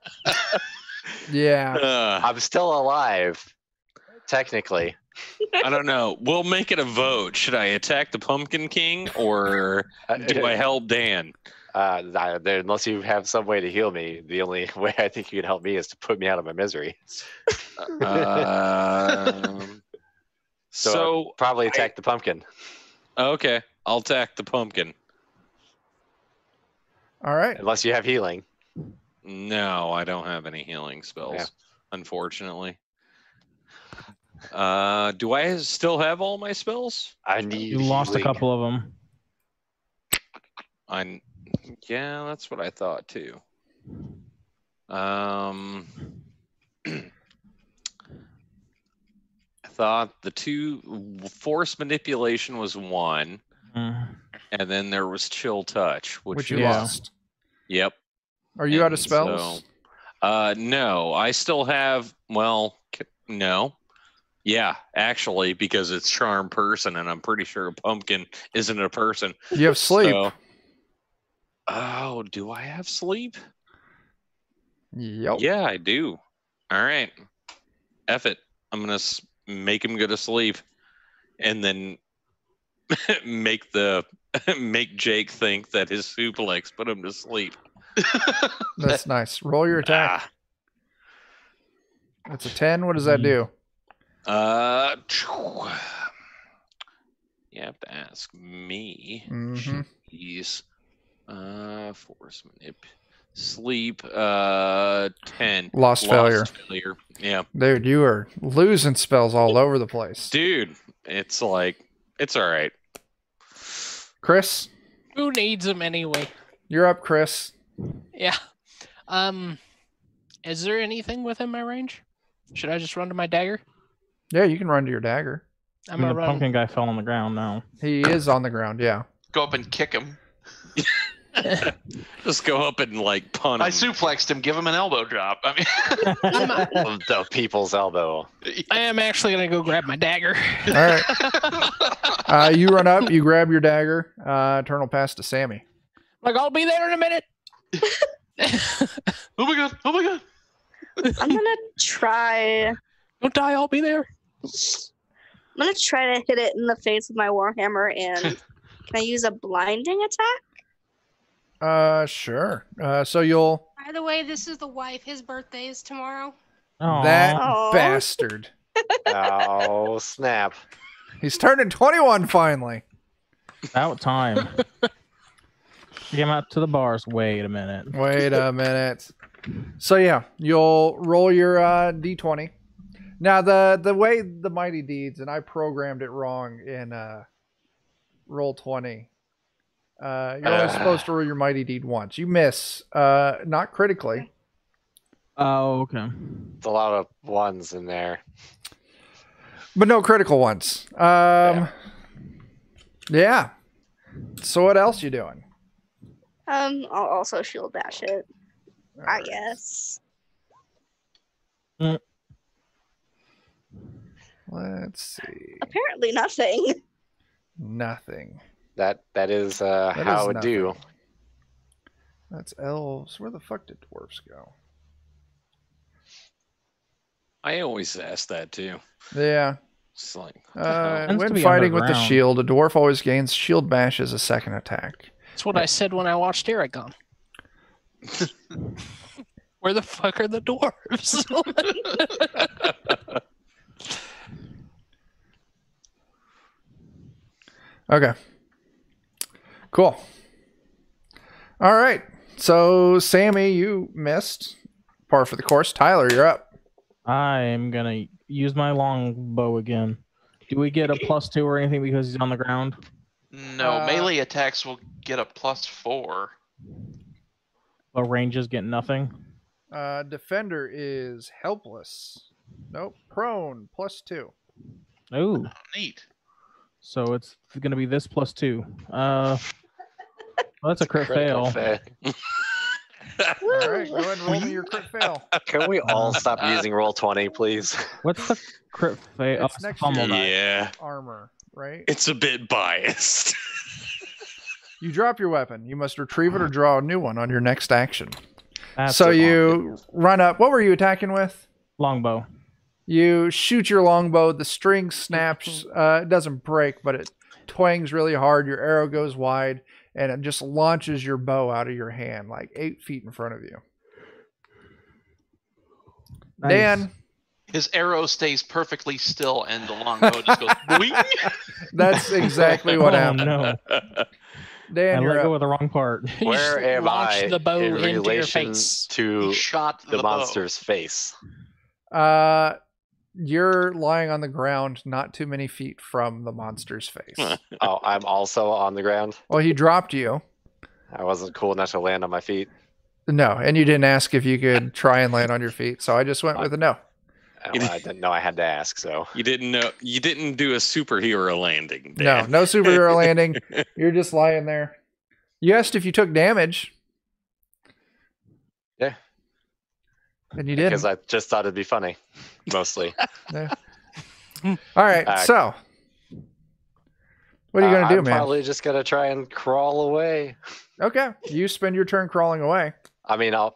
Yeah. I'm still alive, technically. I don't know. We'll make it a vote. Should I attack the Pumpkin King or do I help Dan? Unless you have some way to heal me, the only way I think you can help me is to put me out of my misery. So probably attack the pumpkin. Okay, I'll attack the pumpkin. All right. Unless you have healing. No, I don't have any healing spells, unfortunately. Do I still have all my spells? I need You lost healing. a couple of them. Yeah, that's what I thought too. I thought the 2 force manipulation was 1, and then there was chill touch, which you lost. Yep. Are you out of spells? So, no, I still have. Well, no. Yeah, actually, because it's charm person, and I'm pretty sure a pumpkin isn't a person. You have sleep. So, oh, do I have sleep? Yep. Yeah, I do. All right. F it. I'm going to make him go to sleep and then make Jake think that his suplex put him to sleep. That's nice. Roll your attack. That's a 10. What does that do? You have to ask me. Mm-hmm. Jeez. Force manip. Sleep. 10. Lost failure. Yeah. Dude, you are losing spells all over the place. Dude, it's like, it's all right. Chris? Who needs them anyway? You're up, Chris. Yeah. Is there anything within my range? Should I just run to my dagger? Yeah, you can run to your dagger. I'm gonna the run. pumpkin guy fell on the ground now. He is on the ground, yeah. Go up and kick him. Just go up and like punt him. I suplexed him. Give him an elbow drop. I mean, The people's elbow. I am actually gonna go grab my dagger. All right. You run up, you grab your dagger. Turn will pass to Sammy. Like, I'll be there in a minute. oh my god! Oh my god! I'm gonna try. Don't die. I'll be there. I'm gonna try to hit it in the face with my warhammer, and can I use a blinding attack? Sure. So you'll. By the way, this is the wife. His birthday is tomorrow. That Aw. bastard. Oh, snap. He's turning 21 finally. About time. Came out to the bars. Wait a minute. Wait a minute. So yeah, you'll roll your d20. Now the way the Mighty Deeds, and I programmed it wrong in roll 20. You're only supposed to roll your Mighty Deed once. You miss, not critically. Oh, okay. It's a lot of ones in there. But no critical ones. Yeah. So what else you doing? I'll also shield dash it. All I right. guess. Let's see. Apparently nothing. Nothing. That is how it do. nothing. That's elves. Where the fuck did dwarves go? I always ask that too. Yeah. It's like Tends to When be fighting with the underground. shield, a dwarf always gains shield bash as a second attack. That's what I said when I watched Aragon. Where the fuck are the dwarves? Okay. Cool. All right. So, Sammy, you missed. Par for the course. Tyler, you're up. I am gonna use my longbow again. Do we get a +2 or anything because he's on the ground? No, melee attacks will get a +4. But ranges get nothing. Defender is helpless. Nope. Prone, +2. Ooh. Neat. So it's gonna be this +2. Well, that's a crit Critical fail. fail. All right. Go ahead and roll me your crit fail. Can we all stop using roll 20, please? What's the crit fail? It's Oh, next pummel to die. yeah, Armor, right? it's a bit biased. You drop your weapon. You must retrieve it or draw a new one on your next action. That's So a you run up. What were you attacking with? longbow. You shoot your longbow. The string snaps. It doesn't break, but it twangs really hard. Your arrow goes wide, and it just launches your bow out of your hand, like 8 feet in front of you. Nice. Dan, His arrow stays perfectly still, and the longbow just goes boing. that's exactly what Oh, happened. no. Dan, I you're let go up. with the wrong part. You Where just am launch I the bow in into your relation face. to He shot the the bow. monster's face? You're lying on the ground, not too many feet from the monster's face. Oh, I'm also on the ground. Well, he dropped you. I wasn't cool enough to land on my feet. No, and you didn't ask if you could try and land on your feet, so I just went with a no. Well, I didn't know I had to ask, so. You didn't know. You didn't do a superhero landing. Dan. No superhero landing. You're just lying there. You asked if you took damage. Yeah. And you didn't. Because I just thought it'd be funny, mostly. Yeah. All right, so what are you gonna do, I'm man? probably just gonna try and crawl away. Okay, you spend your turn crawling away. I mean, I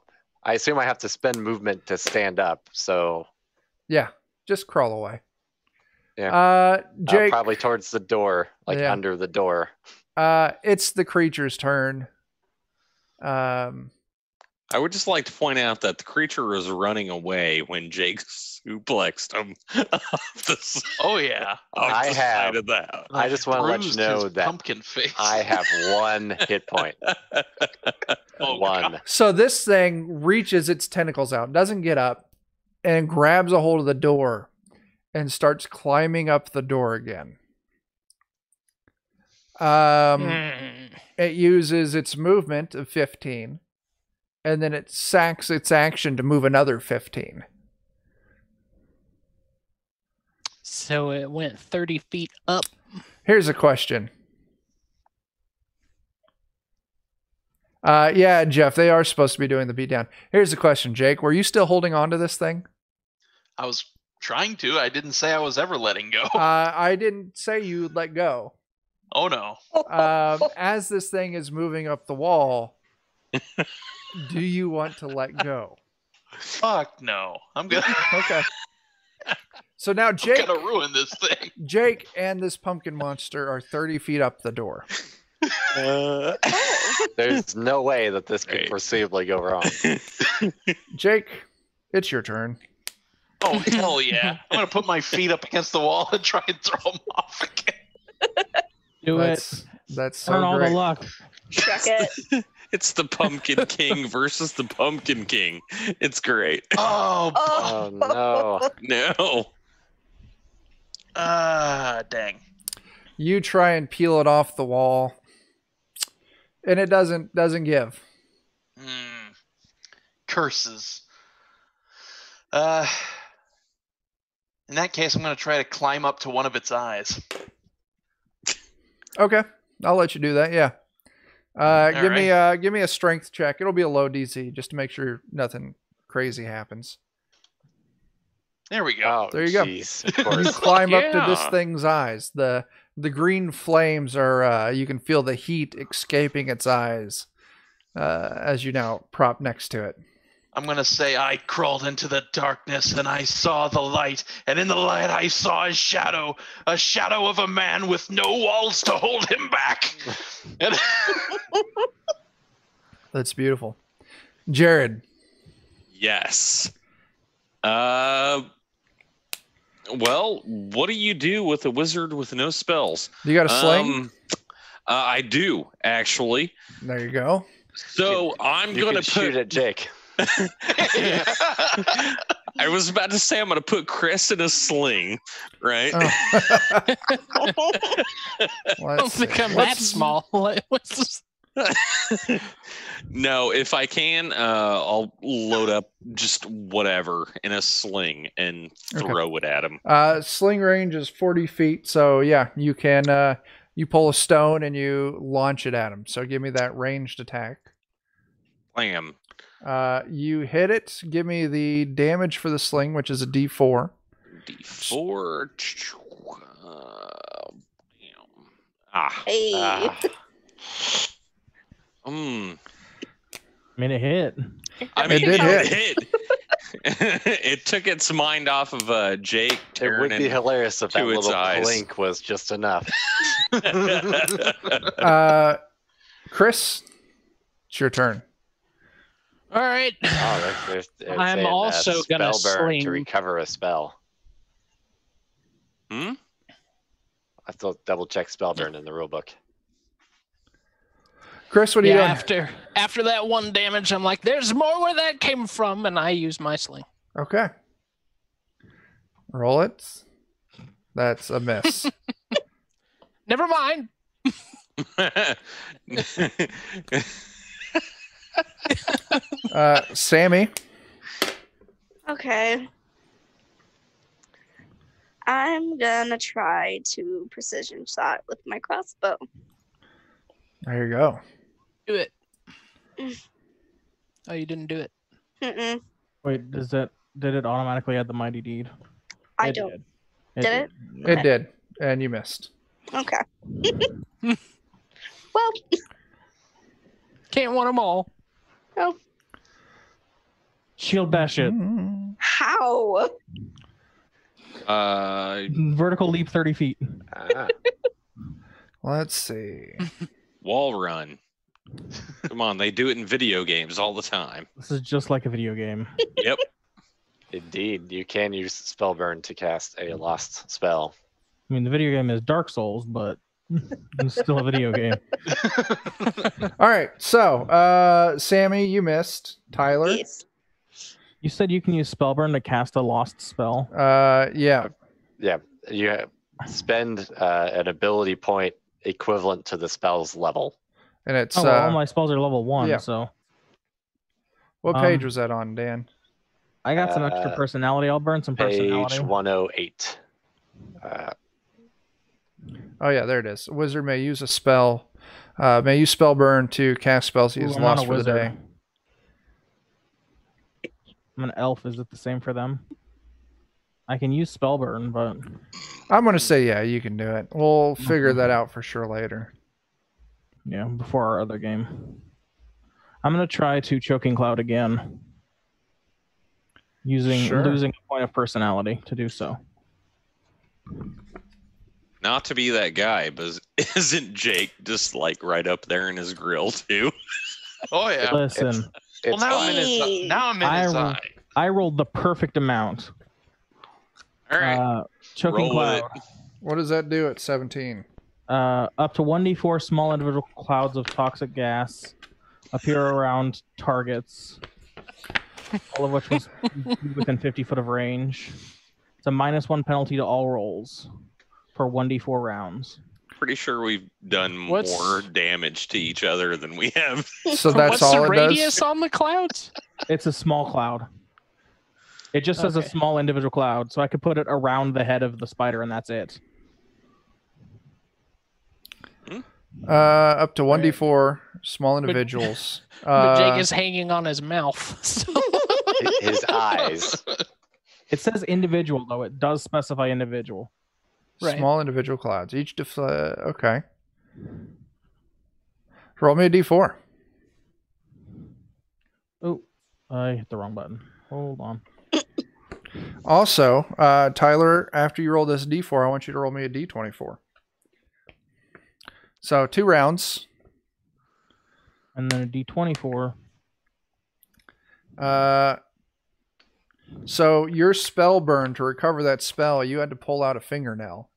assume I have to spend movement to stand up, so Yeah, just crawl away. Yeah. Jake, probably towards the door, like Yeah. under the door. it's the creature's turn. I would just like to point out that the creature was running away when Jake suplexed him off the, Oh yeah. off I the have- side of the house. I just want to let you Bruised know his that pumpkin face. I have 1 hit point. Oh, One. God. So this thing reaches its tentacles out, doesn't get up, and grabs a hold of the door and starts climbing up the door again. Mm. It uses its movement of 15 and then it sacks its action to move another 15. So it went 30 feet up. Here's a question. Yeah, Jeff, they are supposed to be doing the beatdown. Here's the question, Jake. Were you still holding on to this thing? I was trying to. I didn't say I was ever letting go. I didn't say you'd let go. Oh, no. As this thing is moving up the wall, do you want to let go? Fuck no. I'm going to... Okay. So now Jake... I'm going to ruin this thing. Jake and this pumpkin monster are 30 feet up the door. There's no way that this could foreseeably go wrong. Jake, it's your turn. Oh, hell yeah. I'm going to put my feet up against the wall and try and throw them off again. That's so Turn all great. the luck. Check it. It's the Pumpkin King versus the Pumpkin King. It's great. Oh no. No. Dang. You try and peel it off the wall, and it doesn't give. Curses. In that case, I'm going to try to climb up to one of its eyes. Okay, I'll let you do that. Yeah. Give me a strength check. It'll be a low DC just to make sure nothing crazy happens. There we go. Oh, There you go. geez, of You course. climb up to this Yeah. thing's eyes. The green flames are. You can feel the heat escaping its eyes as you now prop next to it. I'm going to say I crawled into the darkness and I saw the light, and in the light I saw a shadow of a man with no walls to hold him back. And That's beautiful. Jared. Yes. Well, what do you do with a wizard with no spells? You got a sling? I do, actually. There you go. So I'm You going can to shoot put... at Jake. I was about to say I'm going to put Chris in a sling, right? Oh. I don't think I'm that small. What's this? No, if I can, I'll load up just whatever in a sling and throw it at him. Sling range is 40 feet, so yeah, you can you pull a stone and you launch it at him. So give me that ranged attack. Blam. You hit it. Give me the damage for the sling, which is a D4. D4. Hey. I mean, it hit. I mean, It did it hit. It took its mind off of Jake. It would be hilarious if that to its little eyes. blink was just enough. Chris, it's your turn. All right. Oh, they're I'm saying, also gonna spell burn to sling. recover a spell. Hmm? I have to double check spell burn in the rule book. Chris, what are you doing? After that one damage, I'm like, there's more where that came from, and I use my sling. Okay. Roll it. That's a miss. Never mind. Sammy. Okay. I'm gonna try to precision shot with my crossbow. There you go. Do it. Oh, you didn't do it. Mm-mm. Wait, did it automatically add the mighty deed? I It don't. did. Did it? It did, and you missed. Okay. Well, Can't want them all. oh, Shield bash it. how? Vertical leap 30 feet. Ah. Let's see. Wall run. Come on, they do it in video games all the time. This is just like a video game. Yep. Indeed, you can use spell burn to cast a lost spell. I mean, the video game is Dark Souls, but it's still a video game. All right, so Sammy, you missed. Tyler, Yes. You said you can use Spellburn to cast a lost spell. yeah, Yeah, you spend an ability point equivalent to the spell's level. and it's Oh, well, all my spells are level 1, yeah. so What page was that on, Dan? I got some extra personality. I'll burn some personality. Page 108. Oh yeah, there it is. A wizard may use a spell. May use spell burn to cast spells he has I'm not lost a for the wizard. day. I'm an elf. Is it the same for them? I can use spell burn, but I'm gonna say yeah, you can do it. We'll figure that out for sure later. yeah, before our other game. I'm gonna try to choking cloud again, losing a point of personality to do so. Not to be that guy, but isn't Jake just like right up there in his grill too? Oh yeah. Listen, Well, now I'm in his eye. I rolled the perfect amount. All right. Choking Roll cloud. it. What does that do at 17? Up to 1d4 small individual clouds of toxic gas appear around targets, all of which was within 50 foot of range. It's a -1 penalty to all rolls for 1d4 rounds. Pretty sure we've done more damage to each other than we have. So that's What's all the it radius does? on the clouds? It's a small cloud. It just says a small individual cloud, so I could put it around the head of the spider, and that's it. Up to 1d4 small individuals. But Jake is hanging on his mouth. So. His eyes. It says individual, though. It does specify individual. Right. Small individual clouds. Each okay. Roll me a d4. Oh, I hit the wrong button. Hold on. Also, Tyler, after you roll this d4, I want you to roll me a d24. So 2 rounds. And then a d24. So your spell burn, to recover that spell, you had to pull out a fingernail.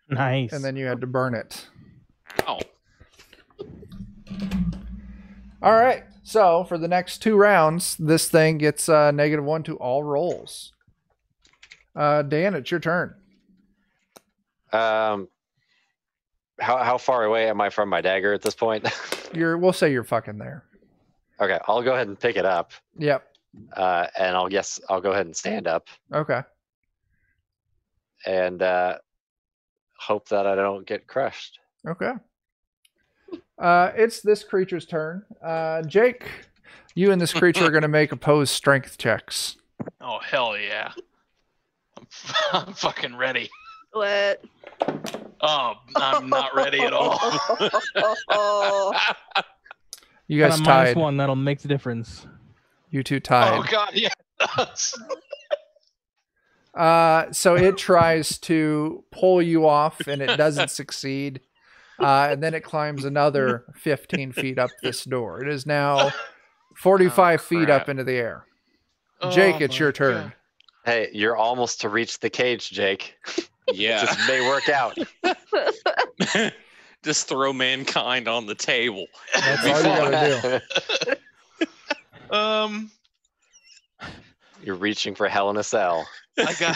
Nice. And then you had to burn it. Oh. All right. So for the next 2 rounds, this thing gets -1 to all rolls. Dan, it's your turn. How far away am I from my dagger at this point? We'll say you're fucking there. Okay, I'll go ahead and pick it up. Yep. And I'll go ahead and stand up. Okay. And hope that I don't get crushed. Okay. It's this creature's turn. Jake, you and this creature are going to make opposed strength checks. Oh hell yeah! I'm fucking ready. What? Oh, I'm not ready at all. You guys and a tied. -1 that'll make the difference. You two tied. Oh god, yeah. So it tries to pull you off, and it doesn't succeed. And then it climbs another 15 feet up this door. It is now 45 feet up into the air. Jake, it's your turn. God. Hey, you're almost to reach the cage, Jake. Yeah. Just may work out. Just throw mankind on the table. That's all you gotta do. You're reaching for hell in a cell. I got.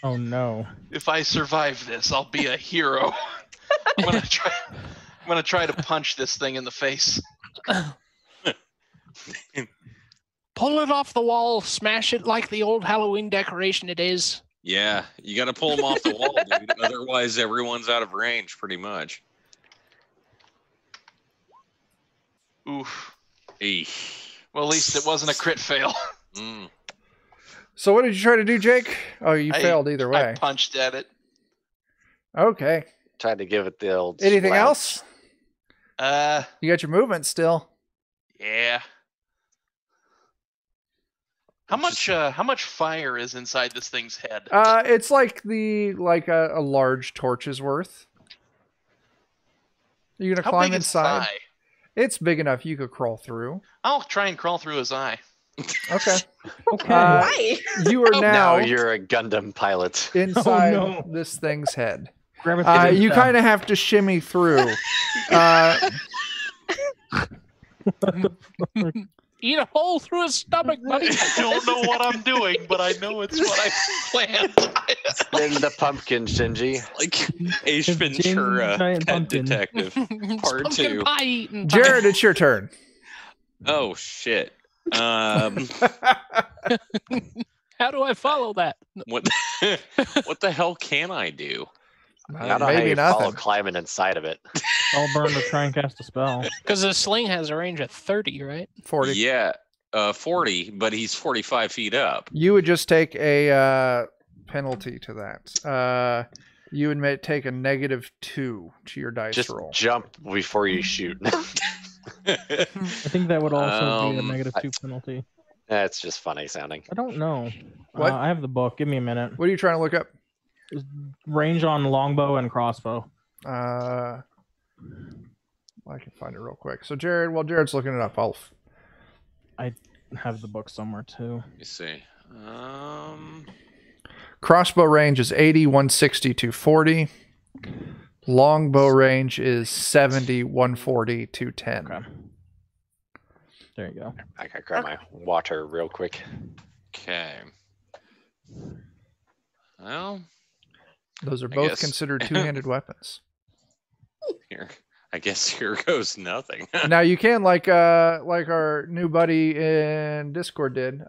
Oh no! If I survive this, I'll be a hero. I'm gonna try to punch this thing in the face. Pull it off the wall, smash it like the old Halloween decoration it is. Yeah, you got to pull them off the wall, dude. Otherwise, everyone's out of range, pretty much. Oof. Eesh. Well, at least it wasn't a crit fail. Mm. So what did you try to do, Jake? Oh, you failed either way. I punched at it. Okay. Tried to give it the old. Anything slouch. else? You got your movement still. Yeah. How much fire is inside this thing's head? It's like a large torch's worth. Are you gonna How climb big is his inside? eye? It's big enough you could crawl through. I'll try and crawl through his eye. Okay. Okay. Why? You are now Now you're a Gundam pilot. inside Oh, no. this thing's head. Grab it You kind of have to shimmy through. Eat a hole through his stomach, buddy. I don't know what I'm doing, but I know it's what I planned. In the pumpkin, Shinji. Like Ace Ventura, giant Pet pumpkin. Detective, Part Pumpkin 2. pie eating. Jared, it's your turn. Oh, shit. How do I follow that? What the hell can I do? I don't know how maybe you follow nothing. climbing inside of it. Spell burn to try and cast a spell. Because the sling has a range of 30, right? 40. Yeah, 40, but he's 45 feet up. You would just take a penalty to that. You would take a -2 to your dice Just roll. jump before you shoot. I think that would also be a Um, -2 penalty. That's just funny sounding. I don't know. What? I have the book. Give me a minute. What are you trying to look up? Range on longbow and crossbow. I can find it real quick. So Jared, while Jared's looking it up, I have the book somewhere too. Let me see. Crossbow range is 80, 160, 240. Longbow range is 70, 140, 210. Okay. There you go. I gotta grab my water real quick. Okay. Well, Those are I both guess. considered two-handed weapons. I guess here goes nothing. Now you can, like our new buddy in Discord did,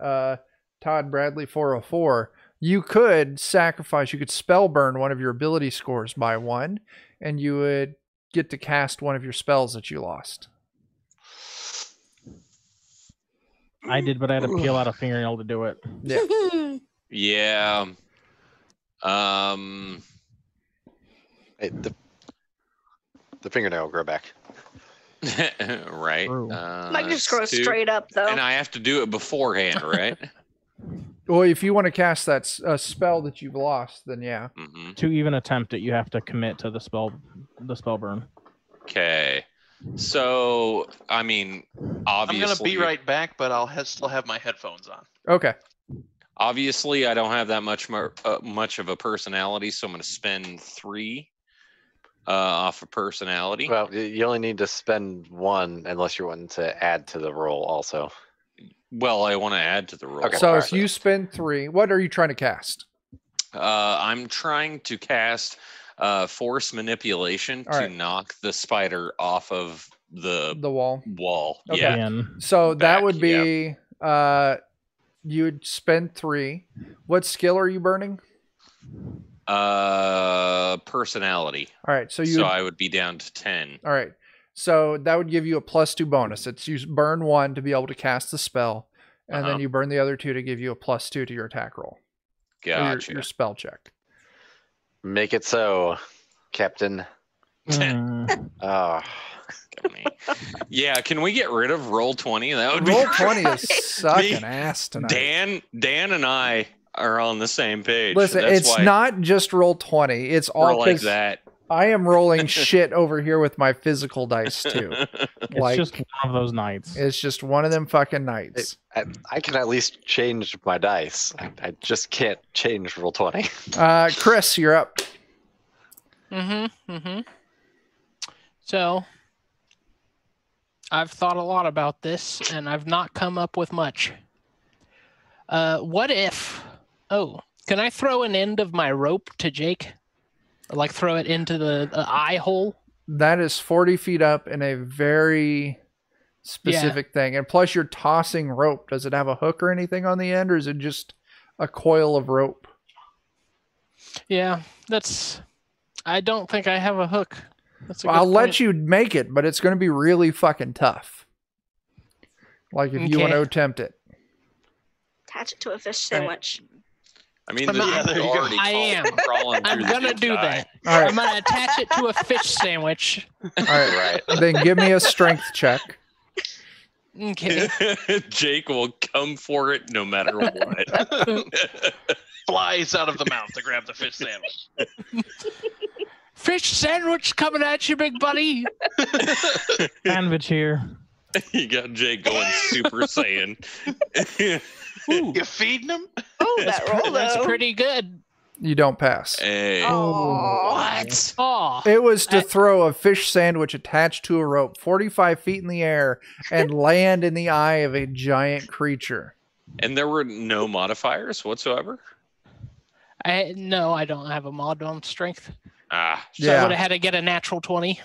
Todd Bradley 404. You could sacrifice. You could spell burn one of your ability scores by 1, and you would get to cast one of your spells that you lost. I did, but I had to peel out a fingernail to do it. Yeah. Yeah. Hey, the fingernail will grow back. Right. True. Might just grow it's 2, straight up though. and I have to do it beforehand, right? Well, if you want to cast that spell that you've lost, then yeah. Mm-hmm. To even attempt it, you have to commit to the spell burn. Okay. So, I mean, obviously, I'm gonna be right back, but I'll still have my headphones on. Okay. Obviously, I don't have that much of a personality, so I'm going to spend 3 off of personality. Well, you only need to spend 1 unless you're wanting to add to the roll also. Well, I want to add to the roll. Okay. So All if right. you spend 3, what are you trying to cast? I'm trying to cast force manipulation All to right. knock the spider off of the The wall. wall. Okay. Yeah. Again. So that Back, would be you would spend 3. What skill are you burning? Personality. All right. So I would be down to 10. all right. So that would give you a +2 bonus. It's you burn 1 to be able to cast the spell, and then you burn the other 2 to give you a +2 to your attack roll. Gotcha. Your spell check. Make it so, Captain. Oh, Yeah, can we get rid of roll 20? That would Roll be 20 is sucking ass tonight. Dan and I are on the same page. Listen, That's it's why not just roll 20. It's we're all like because that. I am rolling shit over here with my physical dice too. It's just one of those nights. It's just one of them fucking nights. I can at least change my dice. I just can't change roll 20. Chris, you're up. So, I've thought a lot about this, and I've not come up with much. What if... Oh, can I throw an end of my rope to Jake? Or, like, throw it into the eye hole? That is 40 feet up in a very specific thing. And plus, you're tossing rope. Does it have a hook or anything on the end, or is it just a coil of rope? Yeah, that's... I don't think I have a hook. That's a good I'll let point. you make it, but it's going to be really fucking tough. Like, if you want to attempt it. Attach it to a fish sandwich. I mean, I'm not- this is already I am. crawling through I'm the gonna big do guy. that. All right. I'm gonna attach it to a fish sandwich. All right. Then give me a strength check. Okay. Jake will come for it no matter what. Flies out of the mouth to grab the fish sandwich. Fish sandwich coming at you, big buddy. Sandwich here. You got Jake going Super Saiyan. Ooh, You feeding him? Oh, that roll that's though. pretty good. You don't pass. Hey. Oh, What? Oh, It was to throw a fish sandwich attached to a rope 45 feet in the air and land in the eye of a giant creature. And there were no modifiers whatsoever? no, I don't have a mod on strength. Ah, So I Yeah. would have had to get a natural 20.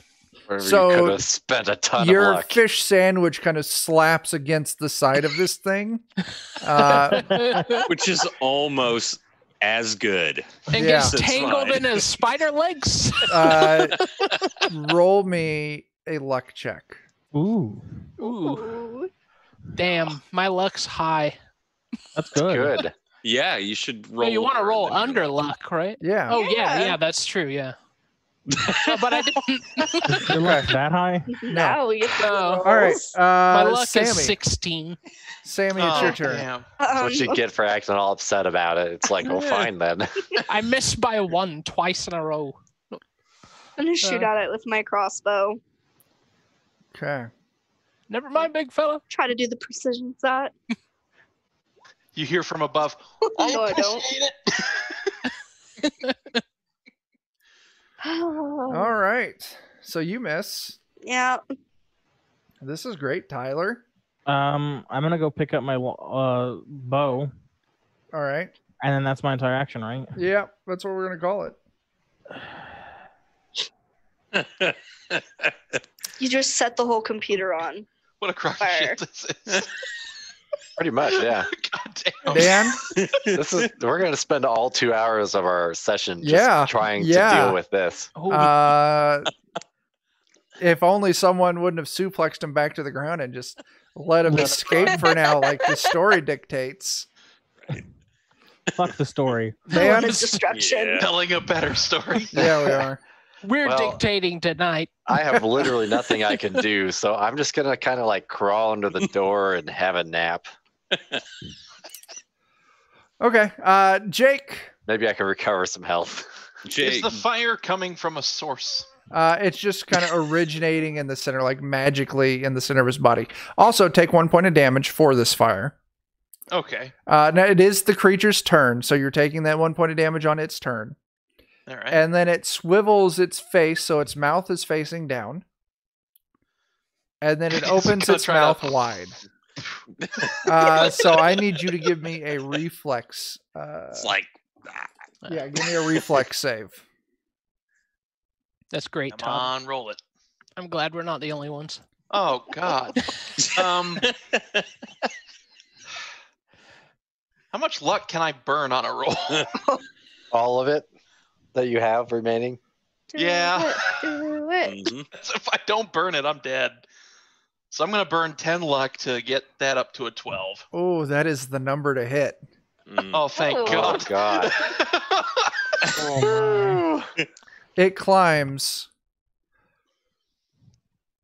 So you could have spent a ton of your luck. fish sandwich kind of slaps against the side of this thing. Which is almost as good. And Yeah. gets That's tangled fine. in his spider legs. Roll me a luck check. Ooh, Ooh. Damn, my luck's high. that's good. Good. Yeah, you should roll. Well, you want to lower roll than your under luck. luck, right? Yeah. Oh Yeah. yeah, that's true. Yeah. No, but I didn't. Your luck's that high? Now we get the No. rolls. All right. My luck Sammy. is 16. Sammy, it's your turn. Damn. That's what you get for acting all upset about it. It's like, well, fine then. I missed by one twice in a row. I'm gonna shoot at it with my crossbow. Okay. Never mind, big fella. Try to do the precision shot. You hear from above. No, I don't. appreciate it. All right. So you miss. Yeah. This is great, Tyler. I'm gonna go pick up my bow, All right. and then that's my entire action, right? Yeah, that's what we're gonna call it. You just set the whole computer on. What a crock of Fire. shit this is. Pretty much, yeah. God damn. Dan. We're gonna spend all 2 hours of our session just Yeah, trying to yeah. deal with this. Oh, If only someone wouldn't have suplexed him back to the ground and just let him escape for now, like the story dictates. Fuck the story. Dan. His destruction. Yeah. Telling a better story. Yeah, we are. we're Well- dictating tonight. I have literally nothing I can do, so I'm just gonna kind of like crawl under the door and have a nap. Okay. Jake. Maybe I can recover some health. Is Jake, the fire coming from a source? It's just kind of originating in the center, like magically in the center of his body. Also, take 1 point of damage for this fire. Okay. Now it is the creature's turn, so you're taking that 1 point of damage on its turn. All right. And then it swivels its face, so its mouth is facing down. And then it Is it opens gonna its try to- mouth wide. So I need you to give me a reflex. it's like Yeah, give me a reflex save. That's great, Come Tom. on, roll it. I'm glad we're not the only ones. Oh God. How much luck can I burn on a roll? All of it that you have remaining. Yeah. Do it. mhm. If I don't burn it, I'm dead. So I'm gonna burn 10 luck to get that up to a 12. Oh, that is the number to hit. Mm. Oh, thank Oh. God. Oh, God. It climbs.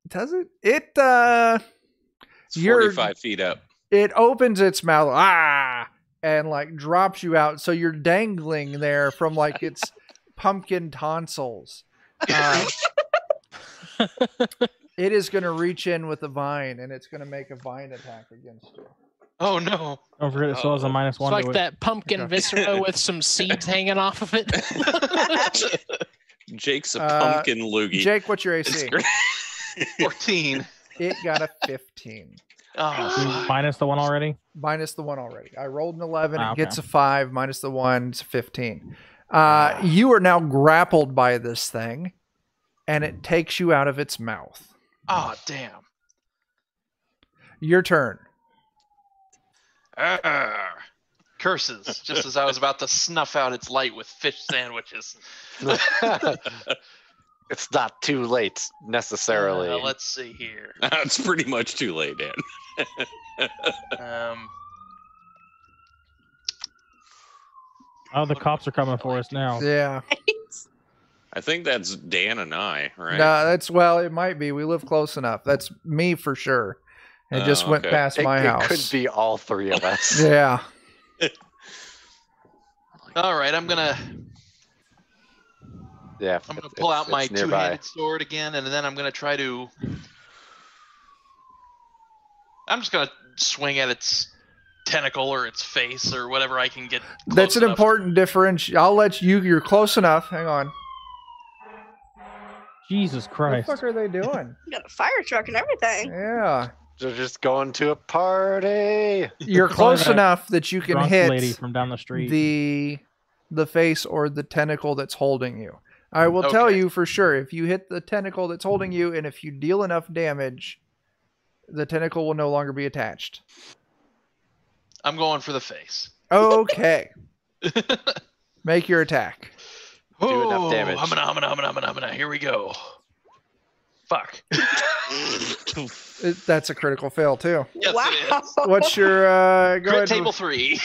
Does it? It It's You're- 45 feet up. it opens its mouth and like drops you out, so you're dangling there from like its pumpkin tonsils. It is going to reach in with a vine, and it's going to make a vine attack against you. Oh no. Don't forget it still has a -1 It's like to it. that pumpkin viscera with some seeds hanging off of it. Jake's a Uh, pumpkin loogie. Jake, what's your It's AC? great. 14. It got a 15. Oh, fuck. Minus the 1 already. Minus the 1 already. I rolled an 11. Ah, It okay. gets a 5. Minus the 1. It's a 15. You are now grappled by this thing, and it takes you out of its mouth. Oh, damn. Your turn. Arr. Curses, just as I was about to snuff out its light with fish sandwiches. It's not too late necessarily. Let's see here. It's pretty much too late, Dan. Oh, the cops are coming for us now. Yeah. I think that's Dan and I, right? No, that's, well, it might be. We live close enough. That's me for sure. It just Oh, went okay. past It, my it house. could be all three of us. Yeah. All right, I'm gonna Yeah. pull out my it's nearby. two-handed sword again, and then I'm gonna try to. I'm just gonna swing at its tentacle or its face or whatever I can get. That's close an enough. important differential. I'll let you. You're close enough. Hang on. Jesus What the Christ. fuck are they doing? You got a fire truck and everything. Yeah. They're just going to a party. You're Probably close that enough that you can Drunk hit lady from down the street. the face or the tentacle that's holding you. I will tell you for sure, if you hit the tentacle that's holding you, and if you deal enough damage, the tentacle will no longer be attached. I'm going for the face. Okay. Make your attack. Do enough damage. Humana. Here we go. Fuck. That's a critical fail, too. Yes, Wow. it is. What's your... go Crit ahead. table 3.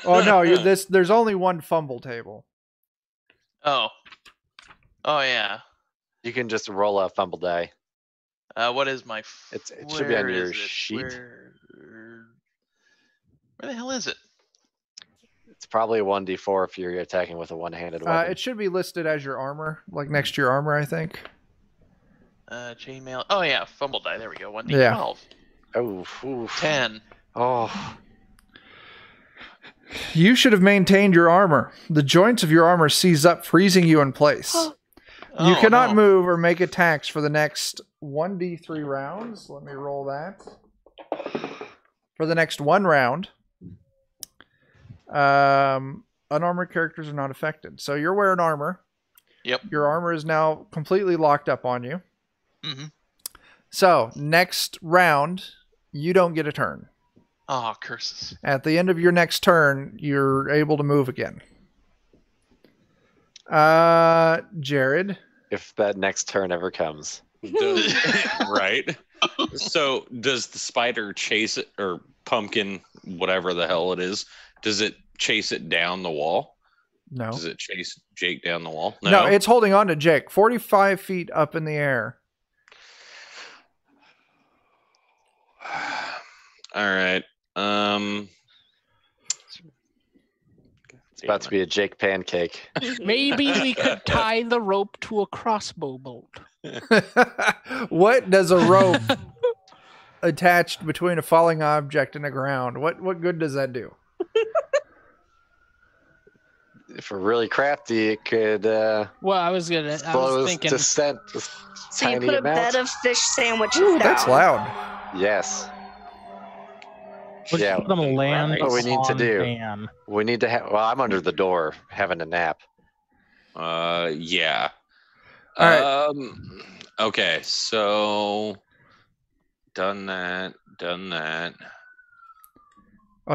Oh, no. There's only one fumble table. Oh, yeah. You can just roll a fumble die. What is my... It should be on where your is it? sheet. Where the hell is it? It's probably a 1d4 if you're attacking with a one-handed weapon. It should be listed as your armor, like next to your armor, I think. Chainmail. Oh, yeah. Fumble die. There we go. 1d12. Yeah. Oh, oof. 10. Oh. You should have maintained your armor. The joints of your armor seize up, freezing you in place. You cannot move or make attacks for the next 1d3 rounds. Let me roll that. For the next 1 round, unarmored characters are not affected. So you're wearing armor. Yep. Your armor is now completely locked up on you. Mm-hmm. So next round, you don't get a turn. Oh, curses. At the end of your next turn, you're able to move again. Jared. If that next turn ever comes. Right. So does the spider chase it, or pumpkin, whatever the hell it is, does it chase it down the wall? No. Does it chase Jake down the wall? No, it's holding on to Jake. 45 feet up in the air. All right. It's about to be a Jake pancake. Maybe we could tie the rope to a crossbow bolt. What does a rope attached between a falling object and the ground? What good does that do? If we're really crafty, it could Well, I was thinking descent. So you put a bed of fish sandwiches Ooh, down. that's loud. Yes. Let's Yeah. put them land What we need to on do. Van. We need to have. Well, I'm under the door having a nap. Yeah. All right. Okay, so done that. Oh,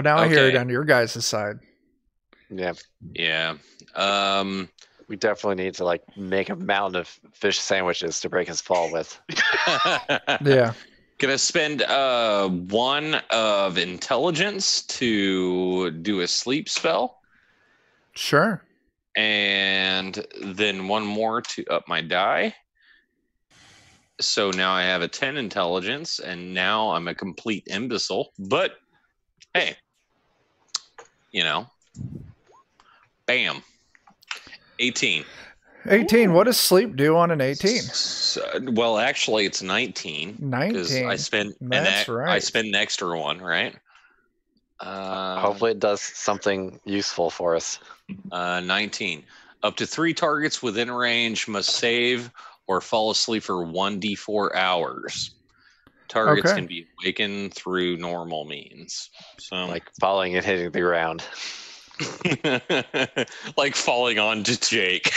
now I hear it Okay. on your guys' side. Yeah. Yeah. We definitely need to like make a mountain of fish sandwiches to break his fall with. Yeah. Gonna spend 1 of intelligence to do a sleep spell, Sure. and then 1 more to up my die. So now I have a 10 intelligence, and now I'm a complete imbecile. But hey, bam, 18. 18. What does sleep do on an 18? Well, actually, it's 19. 19. I spent That's right. I spent an extra 1, right? Hopefully, it does something useful for us. 19. Up to 3 targets within range must save or fall asleep for 1d4 hours. Targets Okay. can be awakened through normal means. So, Like falling and hitting the ground. like falling on to Jake.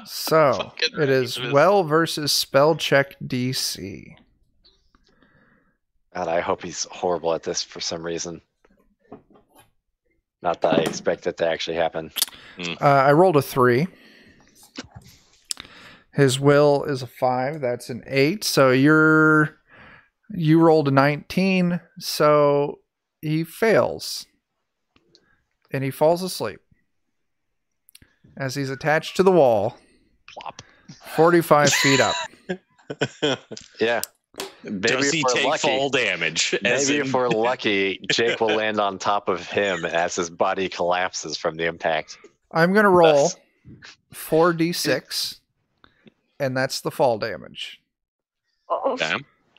So it is well versus spell check DC. God, I hope he's horrible at this for some reason. Not that I expect it to actually happen. I rolled a 3. His will is a 5. That's an 8. So you rolled a 19. So he fails. And he falls asleep. As he's attached to the wall. Plop. 45 feet up. Yeah. Maybe Does he if we're take lucky- fall damage? Maybe if we're lucky, Jake will land on top of him as his body collapses from the impact. I'm going to roll 4d6. And that's the fall damage. Oh, Okay.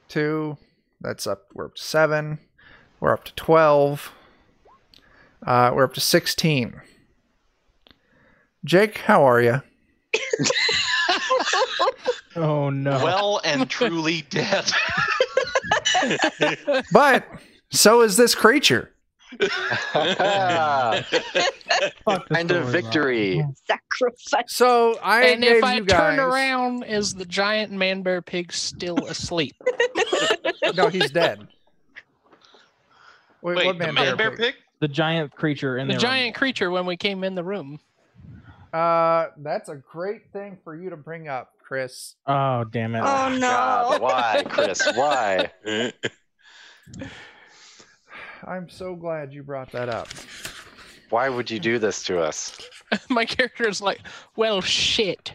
2. That's up. We're up to 7. We're up to 12. We're up to 16. Jake, how are you? Oh no. Well and truly dead. But so is this creature. Kind of victory. Sacrifice. So I And gave if I you guys. turn around, is the giant man bear pig still asleep? No, he's dead. Wait, what the man man bear bear pig? pig? The giant creature in The the giant creature when we came in the room. That's a great thing for you to bring up, Chris. Oh, damn it. Oh no. God, why, Chris? Why? I'm so glad you brought that up. Why would you do this to us? My character is like, well, shit.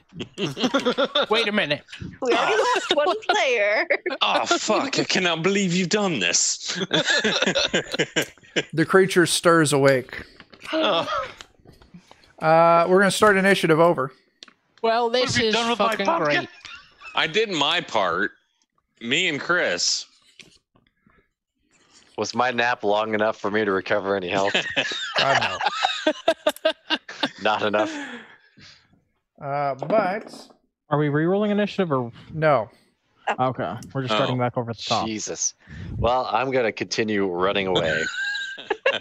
Wait a minute. We already lost one player. Oh, fuck. I cannot believe you've done this. The creature stirs awake. Oh, We're going to start initiative over. Well, this have you is done with my fucking pumpkin? great. I did my part. Me and Chris. Was my nap long enough for me to recover any health? God, Not enough. no. But, Are we rerolling initiative or? no. Okay, we're just starting Oh, back over at the top. Jesus. Well, I'm going to continue running away. I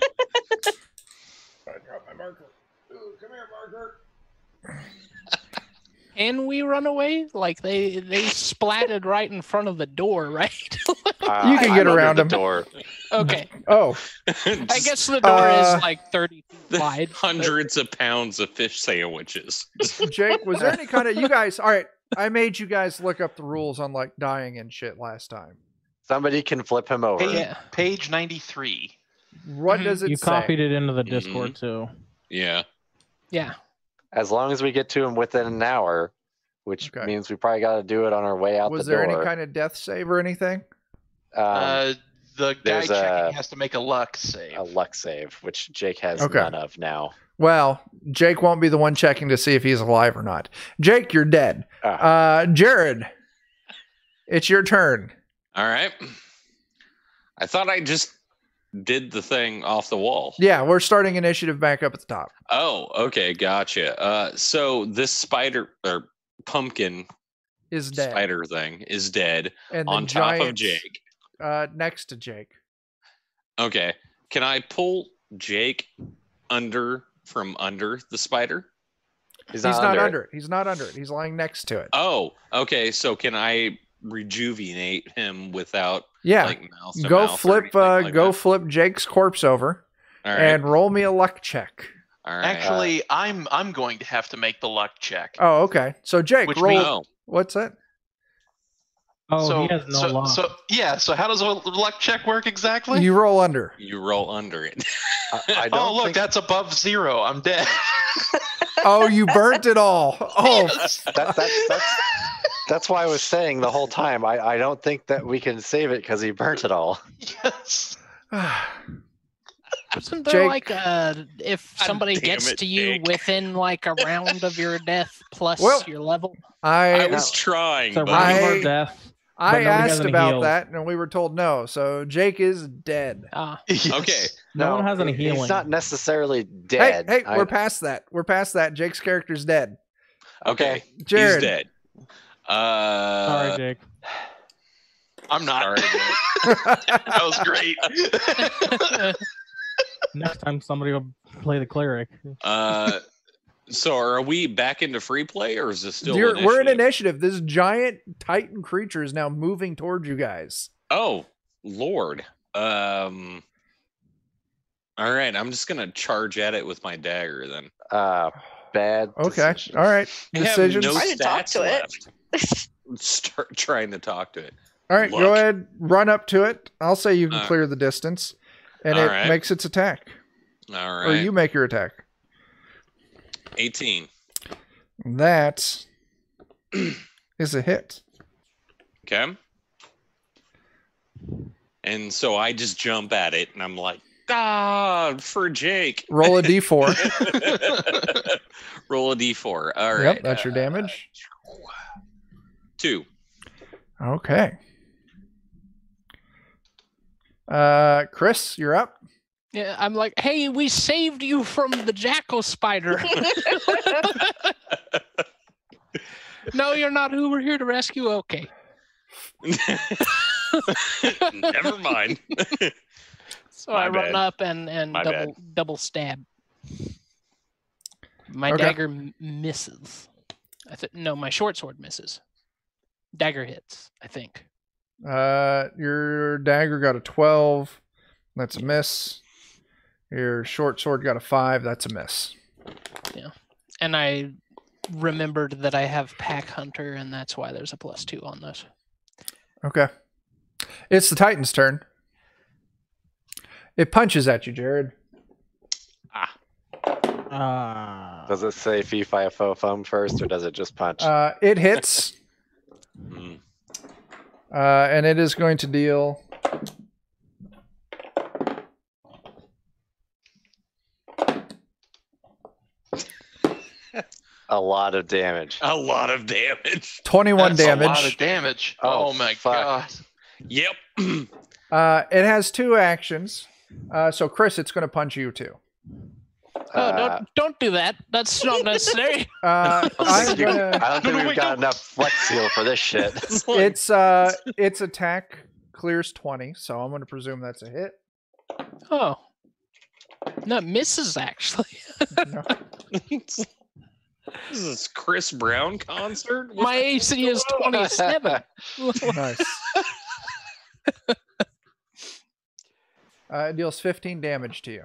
dropped my marker. Ooh, come here, marker. Can we run away? Like they splatted right in front of the door, right? You can I'm get under around the him. door. Okay. Oh. I guess the door is like 30 feet wide. Hundreds of pounds of fish sandwiches. Jake, was there any kind of you guys? All right, I made you guys look up the rules on like dying and shit last time. Somebody can flip him over. Page 93. What does it You say? copied it into the Discord too. Yeah. Yeah. As long as we get to him within an hour, which means we probably got to do it on our way out Was the there door. any kind of death save or anything? The guy there's checking has to make a luck save. A luck save, which Jake has Okay. none of now. Well, Jake won't be the one checking to see if he's alive or not. Jake, you're dead. Jared, it's your turn. All right. I thought I just did the thing off the wall. Yeah, we're starting initiative back up at the top. Oh, okay, gotcha. So this spider or pumpkin Is dead. spider thing is dead And the on top of giants, Jake. Next to Jake. Okay. Can I pull Jake from under the spider? He's He's not not under under it. He's not under it. He's lying next to it. Oh, okay. So can I rejuvenate him without Yeah. like mouth to Go mouth or flip anything like that? flip Jake's corpse over All right. and roll me a luck check. All right. Actually, I'm going to have to make the luck check. Oh, okay. So Jake, Which roll. means- What's that? Oh, he has no luck. So how does a luck check work exactly? You roll under. You roll under it. I don't Oh, look, think- that's above 0. I'm dead. Oh, you burnt it all. Oh, Yes. That's why I was saying the whole time. I don't think that we can save it because he burnt it all. Yes. Isn't there Jake- like if somebody damn gets it, to you Jake. within like a round of your death plus Well, your level? I I was trying, So but round I- of death. I but nobody has asked any about heals. that and we were told no. So Jake is dead. Yes. okay. No one has any He's healing. not necessarily dead. Hey, we're past that. We're past that. Jake's character's dead. Okay. Jared. He's dead. Sorry, Jake. I'm not. Sorry, Jake. That was great. Next time somebody will play the cleric. So are we back into free play or is this still We're in initiative? initiative. This giant Titan creature is now moving towards you guys. Oh, Lord. All right, I'm just gonna charge at it with my dagger then. Bad. Okay. decision. All right. I have Decisions. no Try to talk stats to it. left. Start trying to talk to it. All right. Go Look. ahead. Run up to it. I'll say you can Uh, clear the distance. And all it right. makes its attack. All Or right. you make your attack. 18. That is a hit. Okay. And so I just jump at it and I'm like, God, for Jake. Roll a d4. Roll a d4. All right. Yep, that's your damage. 2. Okay. Chris, you're up. Yeah, I'm like, hey, we saved you from the jackal spider. No, you're not who we're here to rescue. Okay. Never mind. So I run up and double stab. My dagger misses. No, my short sword misses. Dagger hits, I think. Your dagger got a 12. That's a miss. Your short sword got a 5. That's a miss. Yeah. And I remembered that I have Pack Hunter, and that's why there's a +2 on this. Okay. It's the Titan's turn. It punches at you, Jared. Does it say fee fi fo fum first, or does it just punch? It hits. And it is going to deal a lot of damage. 21 That's damage. A lot of damage. Oh my god. Yep. It has 2 actions. So Chris, it's going to punch you too. Don't do that. That's not necessary. I don't think we've got enough flex seal for this shit. Its attack clears 20, so I'm going to presume that's a hit. Oh. No, it misses actually. No. This is Chris Brown concert? My AC is 27. Nice. It deals 15 damage to you.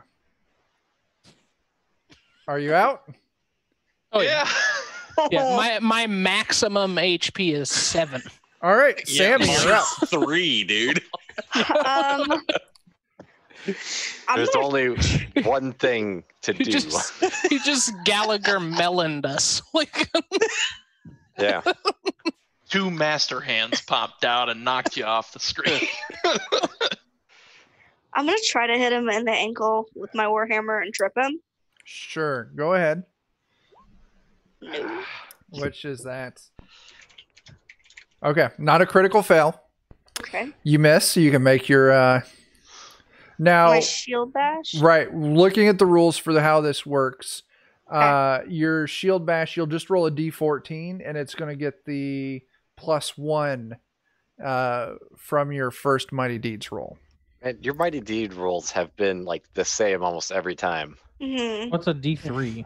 Are you out? Oh yeah. Yeah, my maximum HP is 7. All right, Sammy, you're up. 3, dude. There's only one thing to do. He just Gallagher meloned us. Yeah. 2 master hands popped out and knocked you off the screen. I'm going to try to hit him in the ankle with my Warhammer and trip him. Sure, go ahead. No. Which is that? Okay, not a critical fail. Okay. You miss, so you can make your now my shield bash. Right, looking at the rules for how this works, your shield bash, you'll just roll a d14, and it's going to get the +1 from your first Mighty Deeds roll. And your Mighty Deed rolls have been like the same almost every time. Mm-hmm. What's a D3?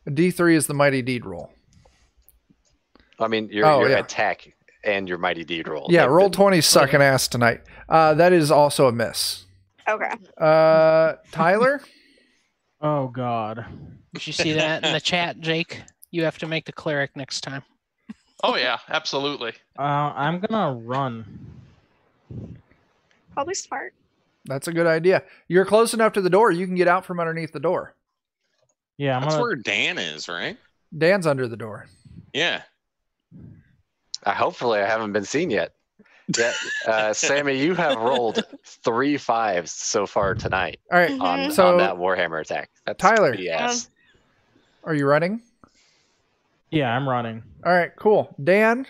A D3 is the Mighty Deed roll. I mean, your attack and your Mighty Deed roll. Yeah, roll 20 sucking ass tonight. That is also a miss. Okay. Tyler? Oh, God. Did you see that in the chat, Jake? You have to make the cleric next time. Oh, yeah, absolutely. I'm going to run. Probably smart. That's a good idea. You're close enough to the door, you can get out from underneath the door. Yeah, that's where Dan is, right? Dan's under the door. Yeah. Hopefully I haven't been seen yet. Yeah, Sammy, you have rolled 3 5s so far tonight. All right, on that Warhammer attack. That's Tyler, yes. Are you running? Yeah, I'm running. All right, cool. Dan?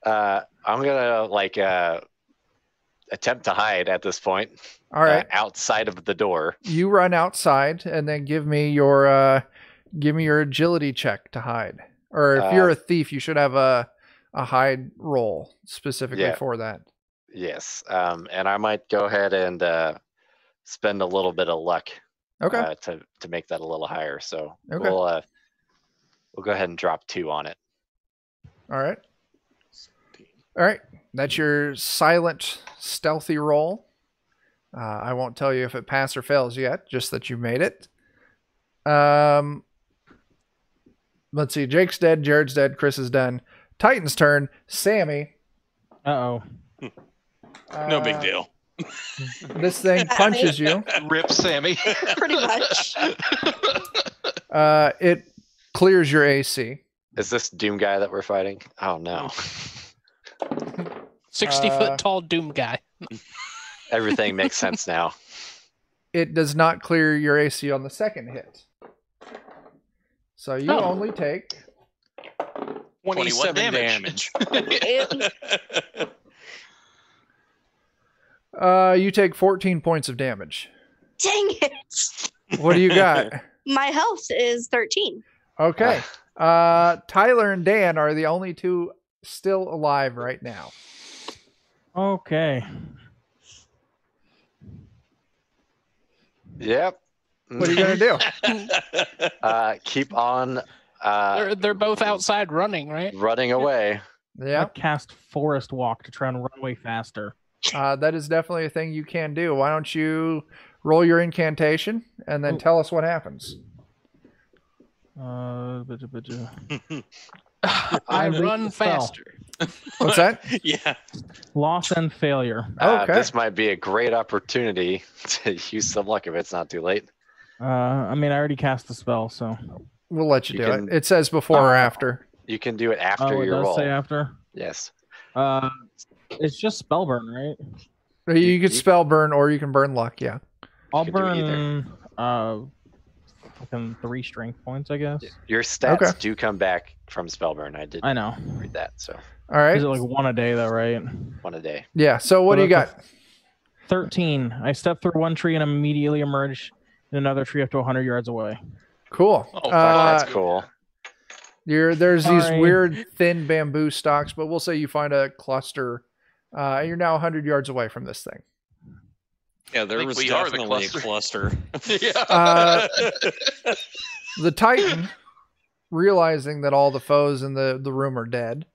I'm gonna attempt to hide at this point. All right. Outside of the door. You run outside and then give me your agility check to hide. Or if you're a thief, you should have a hide roll specifically for that. Yes. And I might go ahead and spend a little bit of luck to make that a little higher. So we'll go ahead and drop 2 on it. All right. All right. That's your silent, stealthy roll. I won't tell you if it passes or fails yet, just that you made it. Let's see. Jake's dead. Jared's dead. Chris is done. Titan's turn. Sammy. Uh-oh. No big deal. This thing punches you. Rip Sammy. Pretty much. It clears your AC. Is this Doom guy that we're fighting? Oh, no. 60-foot tall Doom guy. Everything makes sense now. It does not clear your AC on the second hit. So you only take 27 damage. You take 14 points of damage. Dang it. What do you got? My health is 13. Okay. Tyler and Dan are the only 2 still alive right now. Okay. Yep. What are you gonna do? Keep on. They're both outside running, right? Running away. Yeah. Cast Forest Walk to try and run away faster. That is definitely a thing you can do. Why don't you roll your incantation and then tell us what happens? I run faster. What's that? Yeah. Loss and failure. Okay. This might be a great opportunity to use some luck if it's not too late. I mean, I already cast the spell, so we'll let you do it. It says before or after. You can do it after it your does roll. say after? Yes. It's just spell burn, right? You could spell burn or you can burn luck, yeah. I'll burn fucking 3 strength points, I guess. Your stats do come back from spell burn. I know. Read that. So. All right. Is it like 1 a day though, right? 1 a day. Yeah. So what do you got? 13. I step through one tree and immediately emerge in another tree up to 100 yards away. Cool. Oh, that's cool. There's these weird thin bamboo stalks, but we'll say you find a cluster. You're now 100 yards away from this thing. Yeah, there was definitely a cluster. Yeah. The Titan, realizing that all the foes in the room are dead,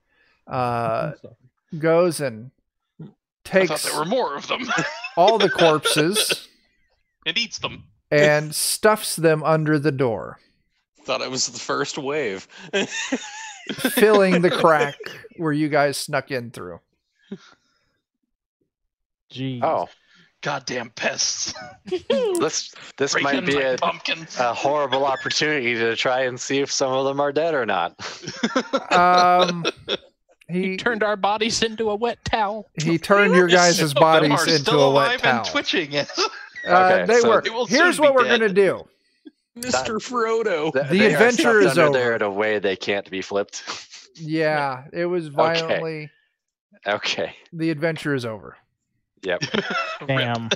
goes and takes I thought there were more of them. all the corpses and eats them. And stuffs them under the door. Thought it was the first wave. Filling the crack where you guys snuck in through. Jeez. Oh. Goddamn pests. This might be a horrible opportunity to try and see if some of them are dead or not. He turned our bodies into a wet towel. He turned your guys' bodies into a wet towel. And twitching, yes. They were. Here's what we're going to do. Mr. Frodo. The adventure is over. There in a way they can't be flipped. Yeah, it was violently. Okay. The adventure is over. Yep. Damn.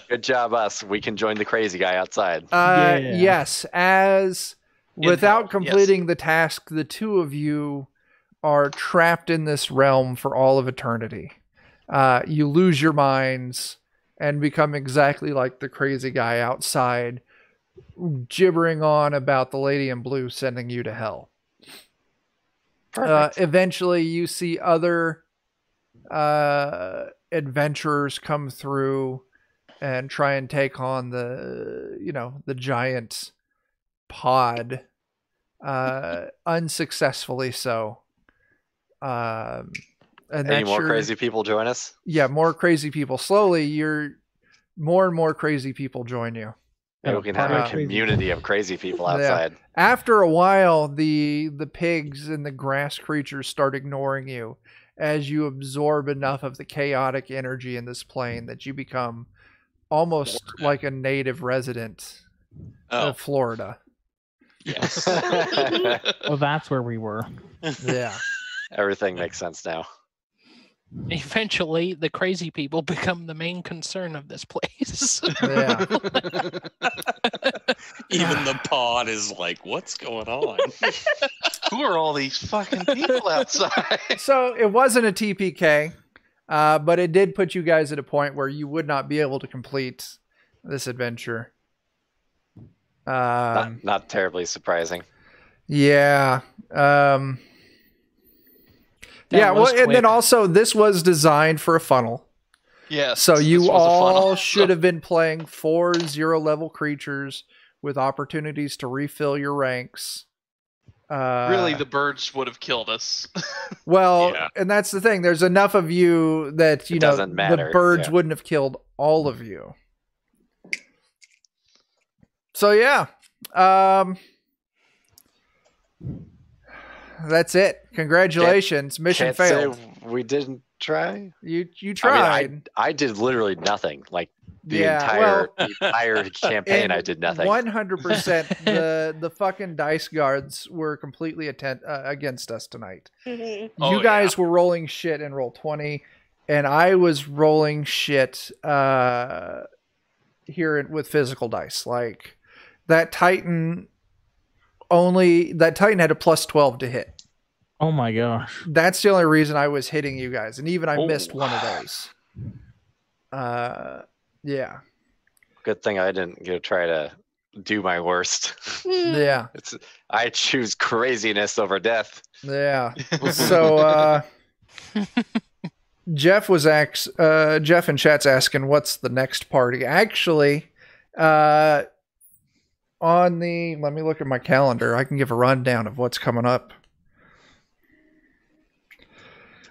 Good job, us. We can join the crazy guy outside. Yes, without completing the task, the two of you are trapped in this realm for all of eternity. You lose your minds and become exactly like the crazy guy outside, gibbering on about the lady in blue sending you to hell. Eventually, you see other adventurers come through and try and take on the giant pod, unsuccessfully so. And any more crazy people join us? Yeah, more crazy people. Slowly, more and more crazy people join you. We can have a community of crazy people outside. Yeah. After a while, the pigs and the grass creatures start ignoring you as you absorb enough of the chaotic energy in this plane that you become almost like a native resident of Florida. Yes. Well, that's where we were. Yeah. Everything makes sense now. Eventually, the crazy people become the main concern of this place. Yeah. Even the pod is like, what's going on? Who are all these fucking people outside? So it wasn't a TPK, but it did put you guys at a point where you would not be able to complete this adventure. Not terribly surprising. Yeah. And then also this was designed for a funnel. Yes. So you all should have been playing 4 0-level creatures with opportunities to refill your ranks. Really, the birds would have killed us. Well, and that's the thing. There's enough of you that, the birds wouldn't have killed all of you. So, yeah. That's it. Congratulations. Mission failed. Say we didn't try. You tried. I mean, I did literally nothing. Like the entire campaign, I did nothing. 100%. The fucking dice guards were completely against us tonight. Mm-hmm. You guys were rolling shit in Roll20, and I was rolling shit here with physical dice. Like that Titan had a +12 to hit. Oh my gosh. That's the only reason I was hitting you guys. And even I missed one of those. Yeah. Good thing I didn't try to do my worst. Yeah. I choose craziness over death. Yeah. So Jeff in chat's asking what's the next party. Actually, let me look at my calendar. I can give a rundown of what's coming up.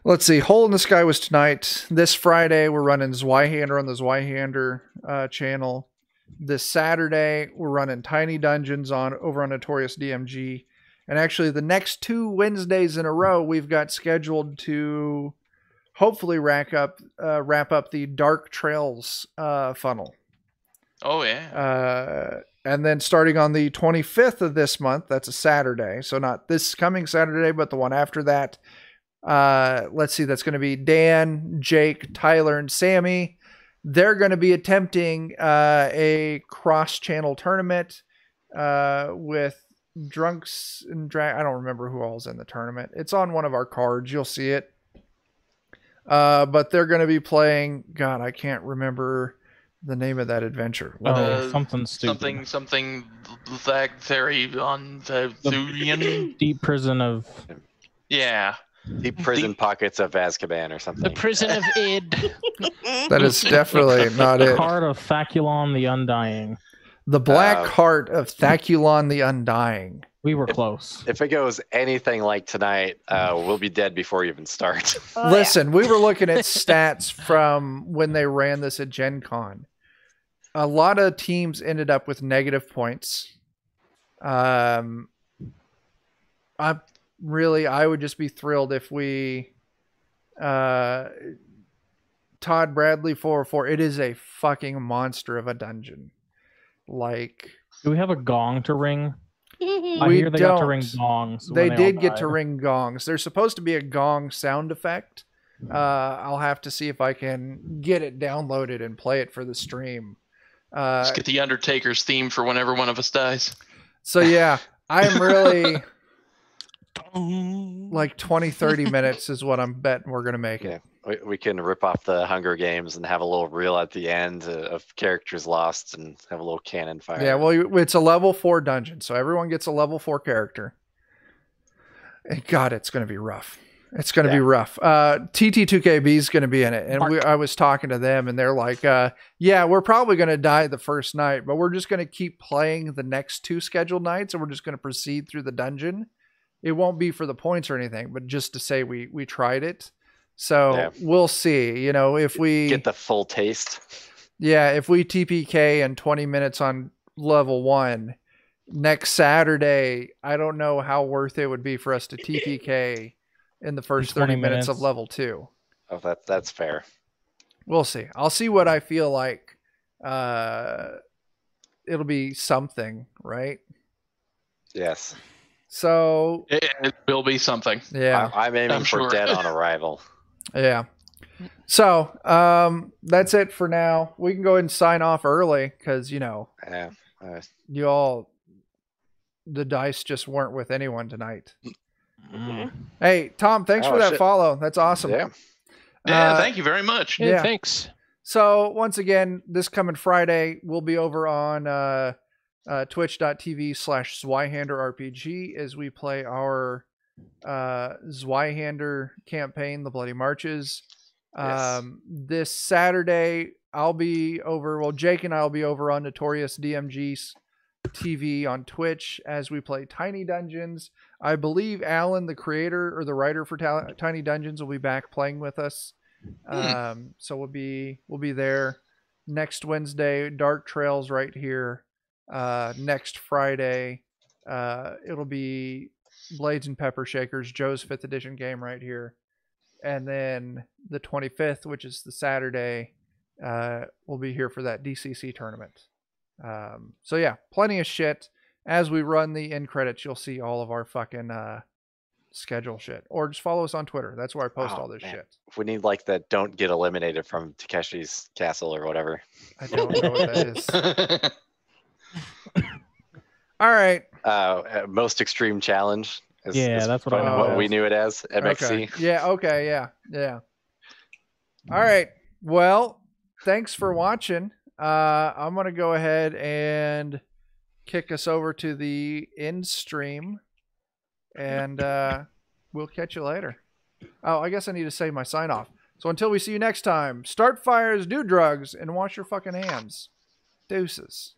Let's see. Hole in the Sky was tonight. This Friday, we're running Zweihander on the Zweihander channel. This Saturday, we're running Tiny Dungeons over on Notorious DMG. And actually, the next 2 Wednesdays in a row, we've got scheduled to hopefully wrap up the Dark Trails funnel. Oh, yeah. And then starting on the 25th of this month, that's a Saturday. So not this coming Saturday, but the one after that. Let's see, that's going to be Dan, Jake, Tyler, and Sammy. They're going to be attempting a cross-channel tournament with Drunks and I don't remember who all's in the tournament. It's on one of our cards. You'll see it. But they're going to be playing. God, I can't remember the name of that adventure. Something stupid. Something like theory on the Deep Prison of. Yeah. Deep Prison Pockets of Azkaban or something. The Prison of Id. That is definitely not it. Heart of Thaculon the Undying. The Black Heart of Thaculon the Undying. We were close. If it goes anything like tonight, we'll be dead before you even start. Listen, we were looking at stats from when they ran this at Gen Con. A lot of teams ended up with negative points. I would just be thrilled if we Todd Bradley 404. It is a fucking monster of a dungeon. Like, do we have a gong to ring? I hear they got to ring gongs. They did get to ring gongs. There's supposed to be a gong sound effect. I'll have to see if I can get it downloaded and play it for the stream. Just get the Undertaker's theme for whenever one of us dies. So yeah, I'm really like 20-30 minutes is what I'm betting we're gonna make it. We can rip off the Hunger Games and have a little reel at the end of characters lost and have a little cannon fire. Yeah, well, it's a level 4 dungeon, so everyone gets a level 4 character. And God, it's going to be rough. It's going to be rough. TT2KB is going to be in it, and I was talking to them, and they're like, "Yeah, we're probably going to die the first night, but we're just going to keep playing the next 2 scheduled nights, and we're just going to proceed through the dungeon. It won't be for the points or anything, but just to say we tried it." So we'll see, you know, if we get the full taste. Yeah. If we TPK in 20 minutes on level 1 next Saturday, I don't know how worth it would be for us to TPK in the first 30 minutes of level 2. Oh, that's fair. We'll see. I'll see what I feel like. It'll be something, right? Yes. So it will be something. Yeah. I'm aiming for dead on arrival. Yeah. So that's it for now. We can go ahead and sign off early because, you know, you all, the dice just weren't with anyone tonight. Hey, Tom, thanks for that follow. That's awesome. Yeah, thank you very much. Yeah, thanks. So once again, this coming Friday, we'll be over on twitch.tv/ZweihanderRPG as we play our Zweihander campaign, The Bloody Marches. This Saturday, I'll be over, Jake and I will be over on Notorious DMG's TV on Twitch as we play Tiny Dungeons. I believe Alan, the creator or the writer for Tiny Dungeons, will be back playing with us. So we'll be there next Wednesday. Dark Trails right here. Next Friday, it'll be Blades and Pepper Shakers, Joe's 5th edition game right here. And then the 25th, which is the Saturday, we'll be here for that DCC tournament. So yeah, plenty of shit. As we run the end credits, you'll see all of our fucking schedule shit. Or just follow us on Twitter. That's where I post all this shit. We need like that don't get eliminated from Takeshi's Castle or whatever. I don't know what that is. All right. Most extreme challenge. That's what we knew it as. MXC. Okay. Yeah. Okay. Yeah. All right. Well, thanks for watching. I'm going to go ahead and kick us over to the end stream. And we'll catch you later. Oh, I guess I need to say my sign off. So until we see you next time, start fires, do drugs, and wash your fucking hands. Deuces.